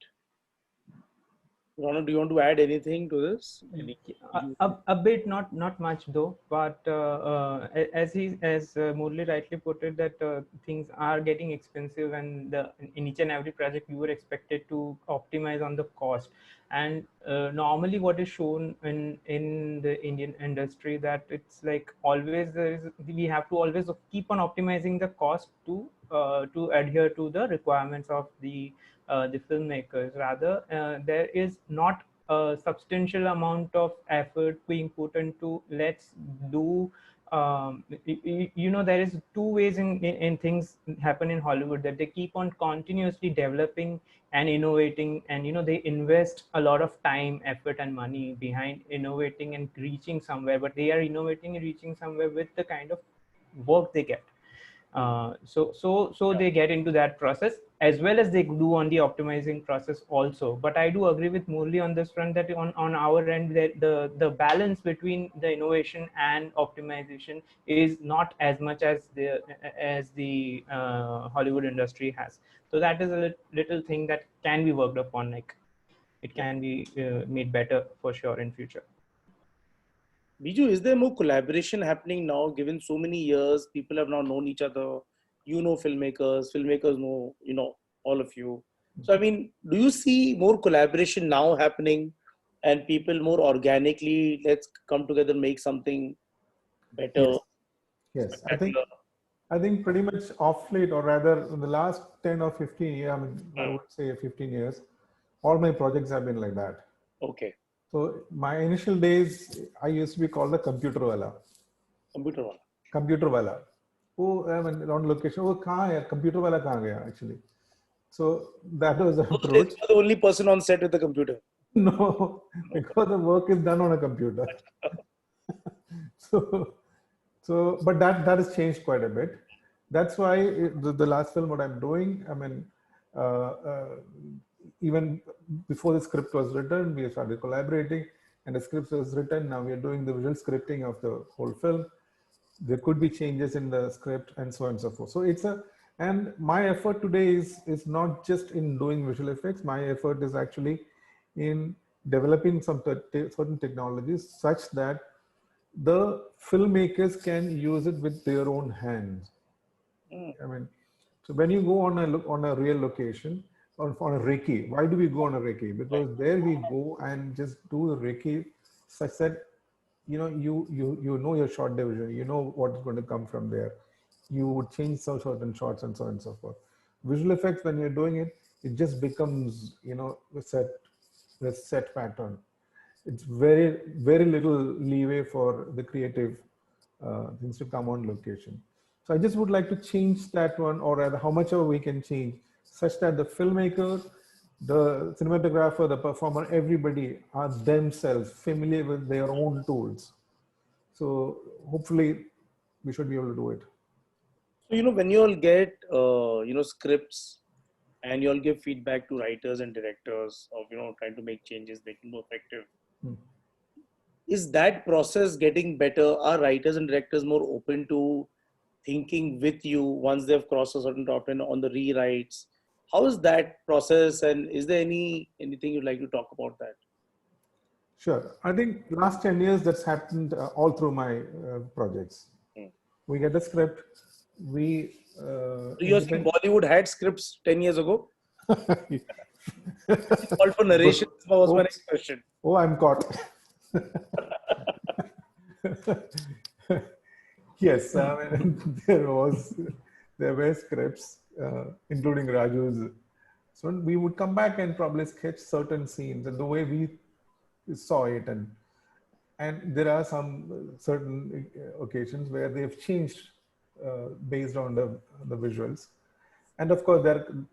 Ronak, do you want to add anything to this? A bit, not much though, but as Murali rightly put it, that things are getting expensive, and in each and every project you were expected to optimize on the cost. And normally what is shown in the Indian industry, that it's like always we have to always keep on optimizing the cost to adhere to the requirements of the filmmakers. Rather, there is not a substantial amount of effort being put into let's do there is two ways in things happen in Hollywood, that they keep on continuously developing and innovating, and they invest a lot of time, effort and money behind innovating and reaching somewhere, but they are innovating and reaching somewhere with the kind of work they get. So they get into that process as well as they do on the optimizing process also. But I do agree with Murali on this front, that on our end, that the balance between the innovation and optimization is not as much as the Hollywood industry has. So that is a little thing that can be worked upon. Like it can be made better for sure in future. Biju, is there more collaboration happening now, given so many years, people have now known each other, filmmakers know, all of you. So, do you see more collaboration now happening and people more organically, let's come together and make something better? Yes. I think pretty much off late, or rather in the last 10 or 15 years, I would say 15 years, all my projects have been like that. Okay. So my initial days, I used to be called the computer wala. Computer wala. Oh, on location. Oh, kahan hai? Computer wala kahan gaya, actually. So that was the approach. You're the only person on set with the computer. No, because the work is done on a computer. So, but that has changed quite a bit. That's why the last film, what I'm doing, even before the script was written, we started collaborating, and the script was written. Now we are doing the visual scripting of the whole film. There could be changes in the script and so on and so forth. So and my effort today is not just in doing visual effects. My effort is actually in developing some certain technologies such that the filmmakers can use it with their own hands. So when you go on a real location, on a recce, why do we go on a recce? Because there we go and just do the recce such that you know your shot division, you know what's going to come from there. You would change some certain shots and so on and so forth. Visual effects, when you're doing it, it just becomes the set pattern. It's very little leeway for the creative things to come on location. So I just would like to change that one, or rather how much ever we can change, such that the filmmaker, the cinematographer, the performer, everybody are themselves familiar with their own tools. So hopefully we should be able to do it. So, when you all get, scripts and you all give feedback to writers and directors of, trying to make changes, making more effective. Is that process getting better? Are writers and directors more open to thinking with you once they've crossed a certain top end on the rewrites? How is that process, and is there anything you'd like to talk about that? Sure. I think last 10 years that's happened all through my projects. We get a script. So you're saying Bollywood had scripts 10 years ago? Called for narration was my next question. Oh, I'm caught. Yes, there were scripts, including Raju's. So we would come back and probably sketch certain scenes and the way we saw it, and there are some certain occasions where they've changed based on the visuals. And of course,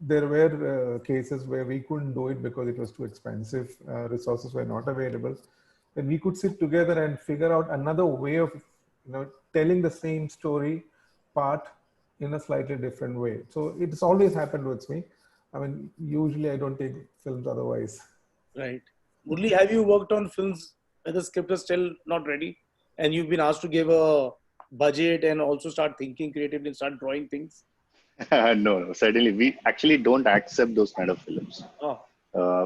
there were cases where we couldn't do it because it was too expensive, resources were not available. Then we could sit together and figure out another way of telling the same story part in a slightly different way. So it's always happened with me. I mean, usually I don't take films otherwise. Right. Murali, have you worked on films where the script is still not ready and you've been asked to give a budget and also start thinking creatively and start drawing things? No, certainly. We actually don't accept those kind of films. Oh.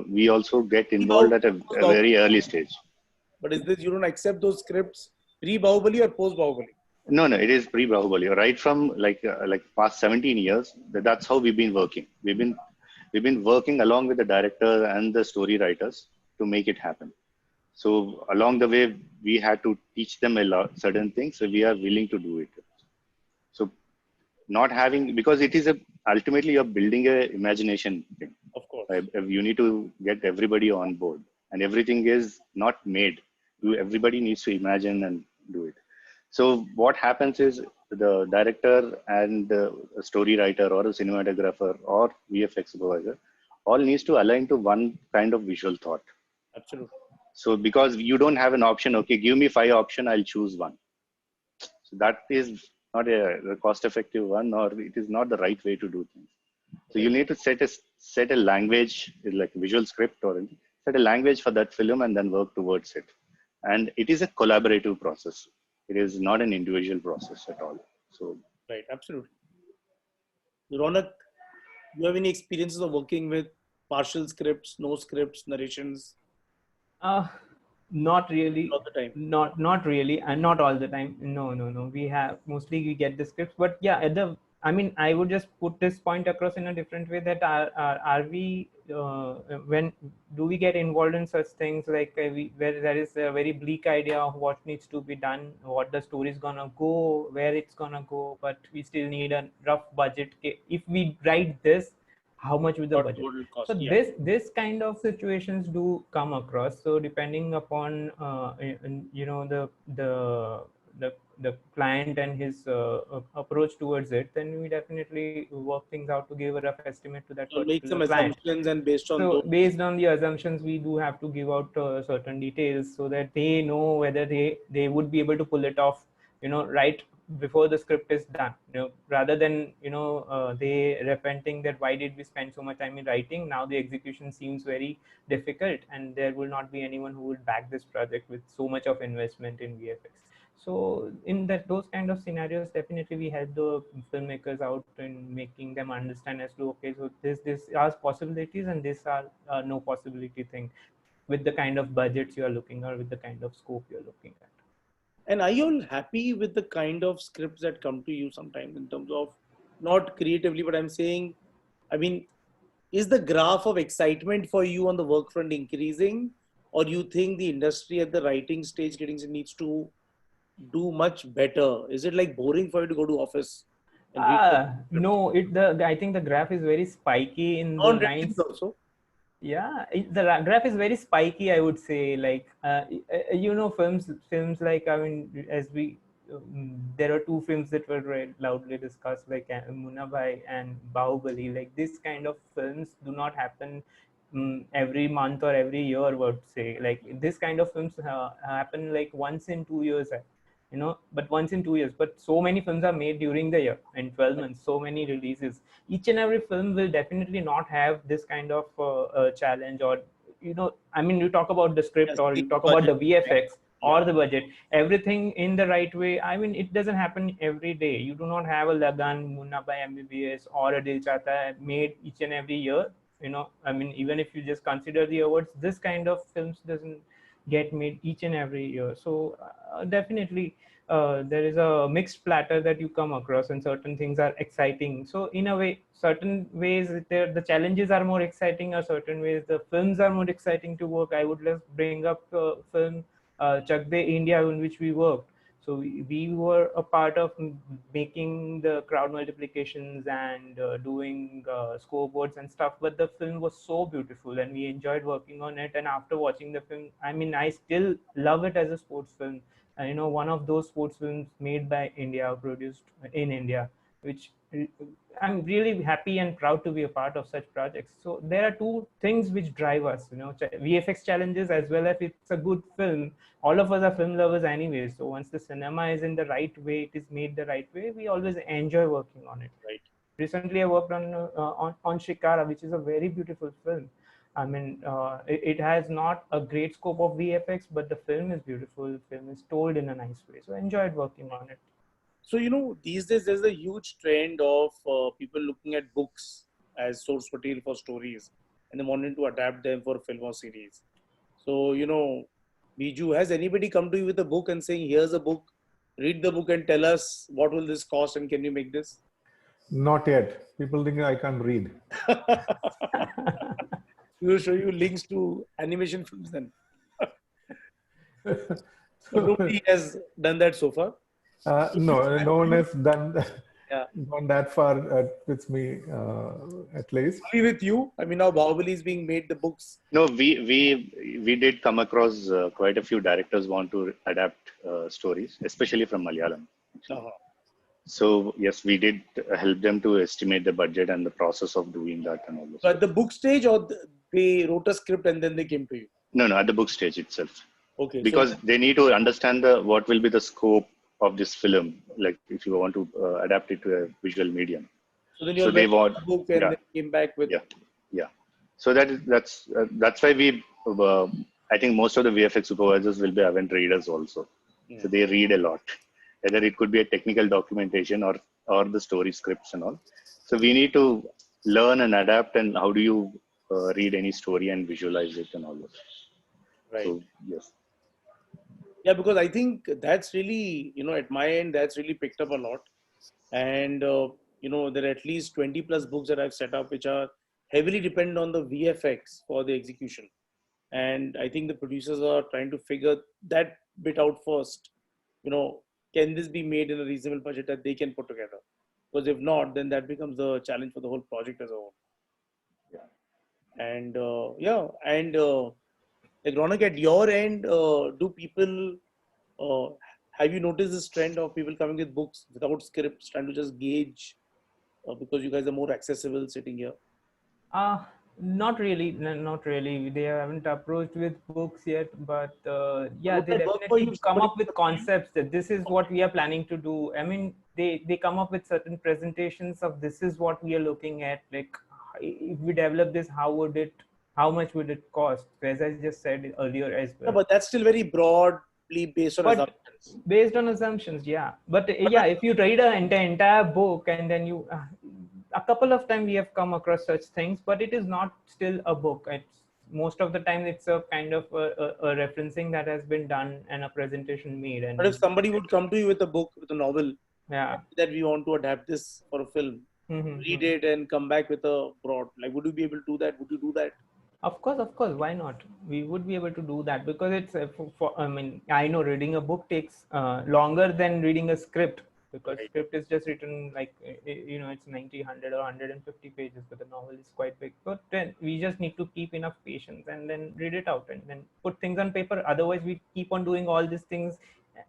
We also get involved at a very early stage. But is this, you don't accept those scripts pre-Bahubali or post-Bahubali? No, it is pre-Bahubali. Right from like past 17 years, that's how we've been working. We've been working along with the director and the story writers to make it happen. So along the way, we had to teach them a lot, certain things. So we are willing to do it. So not having, because it is ultimately you're building a imagination thing. Of course. You need to get everybody on board, and everything is not made. Everybody needs to imagine and do it. So what happens is the director and a story writer or a cinematographer or VFX supervisor all needs to align to one kind of visual thought. Absolutely. So because you don't have an option, okay, give me 5 options, I'll choose one. So that is not a cost-effective one, or it is not the right way to do things. So you need to set a language, like visual script, or set a language for that film and then work towards it. And it is a collaborative process. It is not an individual process at all. So right, absolutely. Ronak, do you have any experiences of working with partial scripts, no scripts, narrations? Not really. All the time. Not really, and not all the time. No. We get the scripts, but yeah, I would just put this point across in a different way, that are we when do we get involved in such things like where there is a very bleak idea of what needs to be done, what the story is gonna go, where it's gonna go, but we still need a rough budget. If we write this, how much will the budget cost? So yeah. this kind of situations do come across. So depending upon the client and his approach towards it, then we definitely work things out to give a rough estimate to that So make some client. assumptions, and based on So based on the assumptions, we do have to give out certain details so that they know whether they would be able to pull it off, right before the script is done, rather than they repenting that why did we spend so much time in writing, now the execution seems very difficult and there will not be anyone who would back this project with so much of investment in VFX. So in those kind of scenarios, definitely we help the filmmakers out in making them understand as to, okay, so this are possibilities and this are no possibility thing with the kind of budgets you are looking or with the kind of scope you're looking at. And are you all happy with the kind of scripts that come to you sometimes in terms of not creatively, but I'm saying, I mean, is the graph of excitement for you on the work front increasing, or you think the industry at the writing stage needs to do much better? Is it like boring for you to go to office and read the script? No, I think the graph is very spiky in the Non-readings lines. also. Yeah, graph is very spiky, I would say. Like, you know, films like, I mean, there are two films that were very loudly discussed, like Munna and Bahubali. Like, this kind of films do not happen every month or every year, I would say. Like, this kind of films happen like once in 2 years, you know, but once in 2 years. But so many films are made during the year, in 12 months, so many releases. Each and every film will definitely not have this kind of challenge, or, you know, I mean, you talk about the script, Yes, or the you talk about budget. the VFX or Yeah. the budget, everything in the right way. I mean, it doesn't happen every day. You do not have a Lagan, Munna by MBBS, or a Dil Chahta made each and every year. You know, I mean, even if you just consider the awards, this kind of films doesn't get made each and every year. So definitely there is a mixed platter that you come across, and certain things are exciting. So in a way, certain ways the challenges are more exciting, or certain ways the films are more exciting to work. I would just bring up film Chak De India, in which we worked. So we were a part of making the crowd multiplications and doing scoreboards and stuff. But the film was so beautiful, and we enjoyed working on it. And after watching the film, I mean, I still love it as a sports film. You know, one of those sports films made by India, produced in India, which I'm really happy and proud to be a part of such projects. So there are two things which drive us, you know, VFX challenges, as well as it's a good film. All of us are film lovers anyway. So once the cinema is in the right way, it is made the right way, we always enjoy working on it. Right. Recently, I worked on Shikara, which is a very beautiful film. I mean, it has not a great scope of VFX, but the film is beautiful. The film is told in a nice way. So I enjoyed working on it. So, you know, these days there's a huge trend of people looking at books as source material for stories and they wanting to adapt them for film or series. So, you know, Biju, has anybody come to you with a book and saying, here's a book, read the book and tell us what will this cost and can you make this? Not yet. People think I can't read. We will show you links to animation films then. But nobody has done that so far. No one has done Yeah. gone that far with me, at least. Only with you. I mean, now Bahubali is being made, the books. No, we did come across quite a few directors want to adapt stories, especially from Malayalam. Uh-huh. So yes, we did help them to estimate the budget and the process of doing that and all those. So at the book stage, or they wrote a script and then they came to you? No, at the book stage itself. Okay. Because they need to understand what will be the scope of this film, like if you want to adapt it to a visual medium. So then you they want the book and then came back with. Yeah. So that's why we. I think most of the VFX supervisors will be avid readers also. Yeah. So they read a lot. Either it could be a technical documentation or the story scripts and all. So we need to learn and adapt, and how do you read any story and visualize it and all that. Right. So, yes. Yeah, because I think that's really, you know, at my end, that's really picked up a lot. And, you know, there are at least 20 plus books that I've set up, which are heavily dependent on the VFX for the execution. And I think the producers are trying to figure that bit out first. You know, can this be made in a reasonable budget that they can put together? Because if not, then that becomes the challenge for the whole project as a whole. Yeah. And like Ronak, at your end, do people, have you noticed this trend of people coming with books without scripts, trying to just gauge, because you guys are more accessible sitting here? Not really. They haven't approached with books yet, but yeah, they definitely come up with concepts that this is what we are planning to do. I mean, they come up with certain presentations of this is what we are looking at. Like, if we develop this, how much would it cost? As I just said earlier as well. No, but that's still very broadly based on assumptions. Based on assumptions, yeah. But yeah, if you read an entire book and then you, a couple of times we have come across such things, but it is not still a book. It's most of the time it's a kind of a referencing that has been done and a presentation made. And but if somebody would come to you with a book, with a novel, yeah, that we want to adapt this for a film, read it and come back with a broad? Like, would you be able to do that? Would you do that? Of course. Why not? We would be able to do that because it's I mean, I know reading a book takes longer than reading a script, because Right. script is just written like it's 90, 100 or 150 pages, but the novel is quite big. But then we just need to keep enough patience and then read it out and then put things on paper. Otherwise, we keep on doing all these things,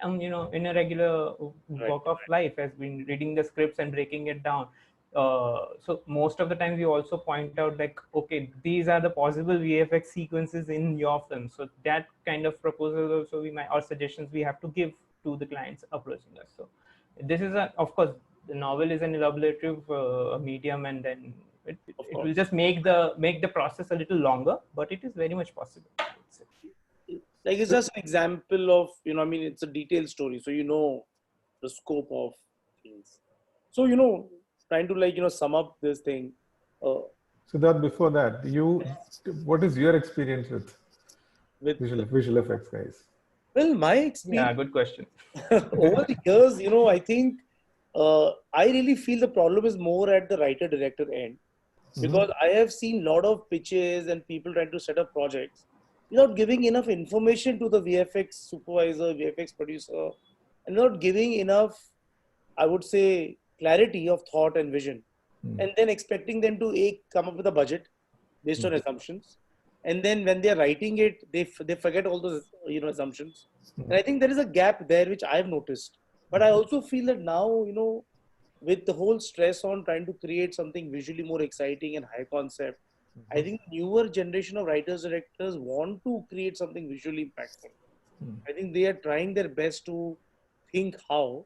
in a regular walk of life, as been reading the scripts and breaking it down. So most of the time we also point out, like, okay, these are the possible VFX sequences in your film. So that kind of proposal also we might, or suggestions we have to give to the clients approaching us. So this is of course, the novel is an elaborative medium, and then it will just make the process a little longer, but it is very much possible. Like, it's just an example of, I mean, it's a detailed story. So, the scope of things. So, trying to, like, sum up this thing. Siddharth, before that, what is your experience with visual effects, guys? Well, my experience. Yeah, good question. Over the years, I think I really feel the problem is more at the writer-director end, because I have seen a lot of pitches and people trying to set up projects without giving enough information to the VFX supervisor, VFX producer, and not giving enough, I would say, clarity of thought and vision, and then expecting them to come up with a budget based on assumptions. And then when they're writing it, they forget all those assumptions. And I think there is a gap there which I've noticed. But I also feel that now, with the whole stress on trying to create something visually more exciting and high concept, I think newer generation of writers, directors want to create something visually impactful. I think they are trying their best to think how.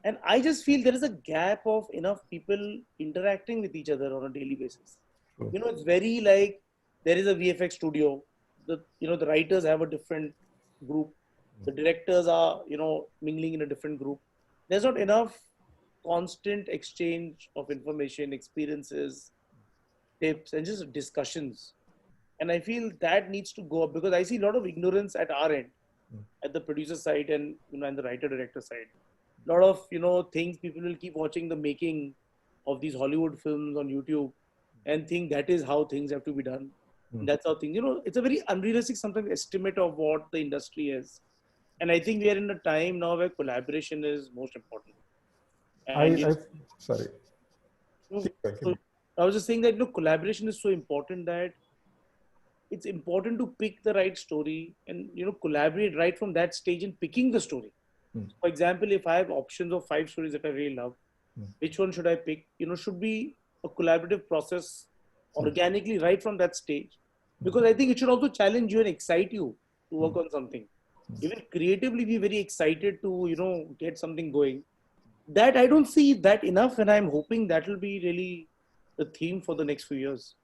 And I just feel there is a gap of enough people interacting with each other on a daily basis. It's very like, there is a VFX studio. The writers have a different group. The directors are, mingling in a different group. There's not enough constant exchange of information, experiences, tips, and just discussions. And I feel that needs to go up, because I see a lot of ignorance at our end, at the producer side and, and the writer director side. A lot of, things, people will keep watching the making of these Hollywood films on YouTube and think that is how things have to be done. That's how things, it's a very unrealistic sometimes estimate of what the industry is. And I think we are in a time now where collaboration is most important. And Sorry. So I was just saying that, collaboration is so important that it's important to pick the right story and, collaborate right from that stage in picking the story. For example, if I have options of 5 stories that I really love, which one should I pick? Should be a collaborative process organically right from that stage. Because I think it should also challenge you and excite you to work on something. Even creatively be very excited to, get something going. That I don't see that enough, and I'm hoping that will be really the theme for the next few years.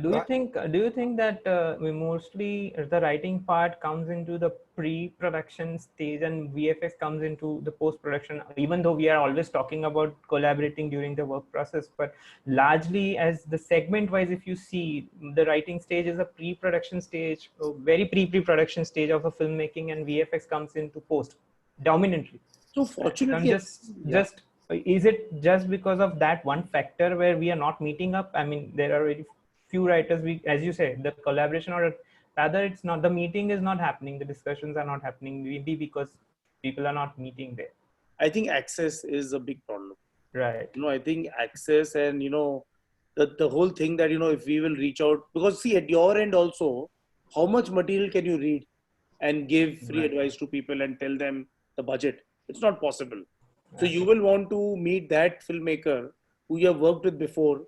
Do you think that we mostly the writing part comes into the pre-production stage and VFX comes into the post-production, even though we are always talking about collaborating during the work process, but largely as the segment wise, if you see, the writing stage is a pre-production stage, very pre-production stage of a filmmaking, and VFX comes into post dominantly. So fortunately, just is it just because of that one factor where we are not meeting up? I mean, there are very few writers, as you say, the collaboration, or rather it's not, the meeting is not happening, the discussions are not happening, maybe because people are not meeting there. I think access is a big problem. Right. I think access and, the whole thing that, if we will reach out, because see, at your end also, how much material can you read and give free advice to people and tell them the budget? It's not possible. So you will want to meet that filmmaker who you have worked with before.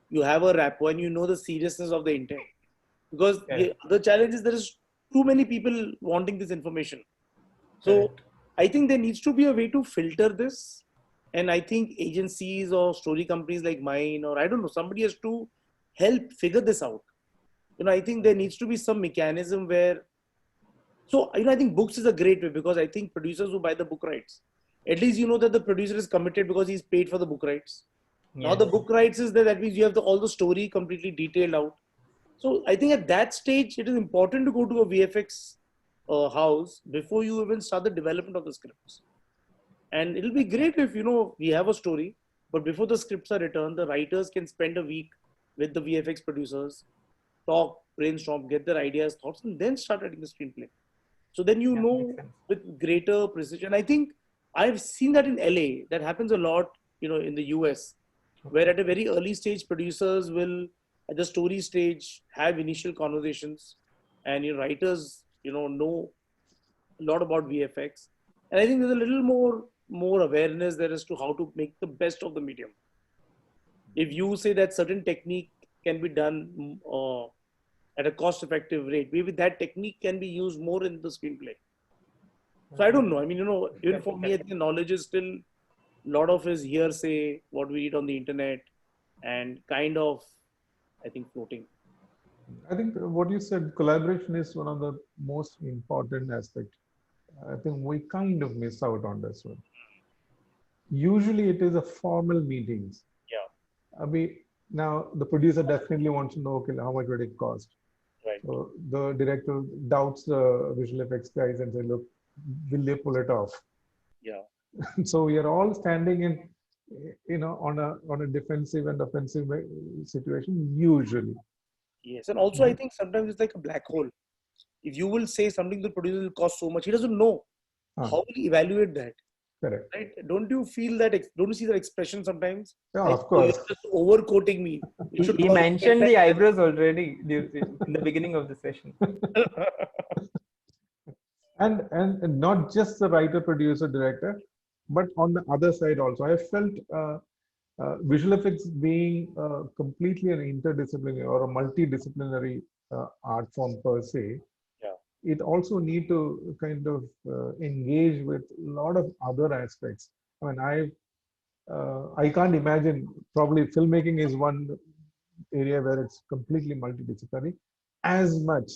You have a rapport and you know the seriousness of the intent. Because the challenge is there is too many people wanting this information. So I think there needs to be a way to filter this. And I think agencies or story companies like mine, or I don't know, somebody has to help figure this out. I think there needs to be some mechanism where, so, I think books is a great way, because I think producers who buy the book rights, at least you know that the producer is committed because he's paid for the book rights. Now the book rights is there, that means you have all the story completely detailed out. So I think at that stage, it is important to go to a VFX house before you even start the development of the scripts. And it'll be great if, we have a story, But before the scripts are written, the writers can spend a week with the VFX producers, talk, brainstorm, get their ideas, thoughts, and then start writing the screenplay. So then you Yeah, know makes sense. with greater precision. I think I've seen that in LA. That happens a lot, in the US, where at a very early stage, producers will, at the story stage, have initial conversations, and writers, know a lot about VFX. And I think there's a little more awareness there as to how to make the best of the medium. If you say that certain technique can be done at a cost-effective rate, maybe that technique can be used more in the screenplay. So I don't know. I mean, even for me, I think the knowledge is still a lot of is hearsay, what we read on the internet, and kind of, I think, floating. I think what you said, collaboration is one of the most important aspects. I think we kind of miss out on this one. Usually it is a formal meetings. Yeah. I mean, now the producer definitely wants to know, okay, how much would it cost? Right. So the director doubts the visual effects guys and say, look, will they pull it off? Yeah. So we are all standing in, on a defensive and offensive situation usually. Yes. And also, I think sometimes it's like a black hole. If you will say something the producer will cost so much, he doesn't know. How will he evaluate that? Correct. Right? Don't you feel that? Don't you see that expression sometimes? Yeah, like, of course. You're just overquoting me. He mentioned the eyebrows already in the beginning of the session. And not just the writer, producer, director, but on the other side also. I felt visual effects being completely an interdisciplinary or a multidisciplinary art form per se. Yeah. It also need to kind of engage with a lot of other aspects. I mean, I can't imagine, probably filmmaking is one area where it's completely multidisciplinary as much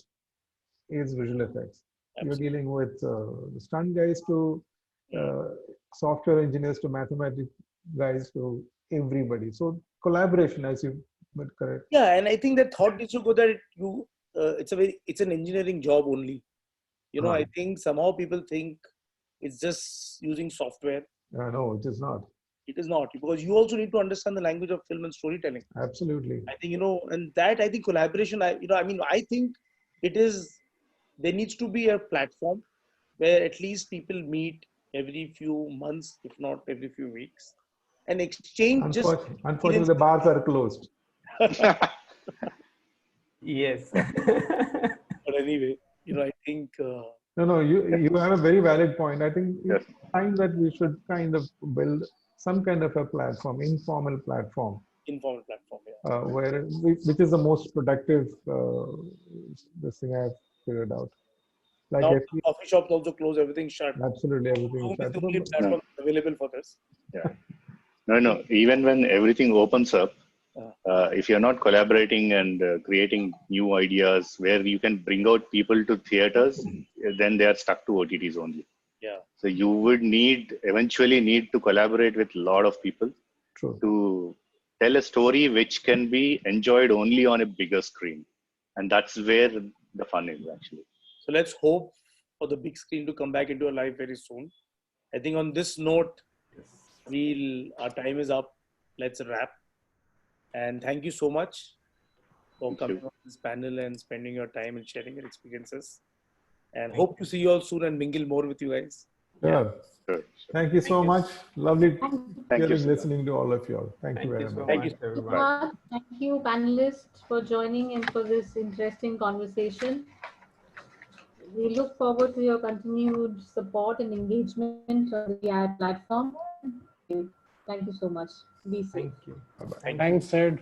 as visual effects. Absolutely. You're dealing with stunt guys to software engineers to mathematics guys to everybody. So collaboration, as you but correct. Yeah, and I think that thought needs to go that it's an engineering job only. I think somehow people think it's just using software. No, it is not. It is not, because you also need to understand the language of film and storytelling. Absolutely. I think, and that I think collaboration, I think there needs to be a platform where at least people meet every few months, if not every few weeks, and exchange Unfortunately, the bars are closed. Yes. But anyway, I think. No, you have a very valid point. I think it's time that we should kind of build some kind of a platform, informal platform. Informal platform, yeah. Which is the most productive, this thing I've figured out. Like now, coffee shops also close, everything shut. Absolutely, everything shut. The only platform available for this. Yeah. No. Even when everything opens up, if you're not collaborating and creating new ideas where you can bring out people to theaters, then they are stuck to OTTs only. Yeah. So you would eventually need to collaborate with a lot of people. True. To tell a story which can be enjoyed only on a bigger screen. And that's where the fun is actually. So let's hope for the big screen to come back into our life very soon. I think on this note, our time is up. Let's wrap. And thank you so much for coming on this panel and spending your time and sharing your experiences. And hope to see you all soon and mingle more with you guys. Yeah. Sure. Thank you so much. Lovely listening to all of you all. Thank you very much. Thank you, everyone. Thank you, panelists, for joining in for this interesting conversation. We look forward to your continued support and engagement on the CII platform. Thank you so much. Be safe. Thank you. Bye-bye. Thanks, Ed.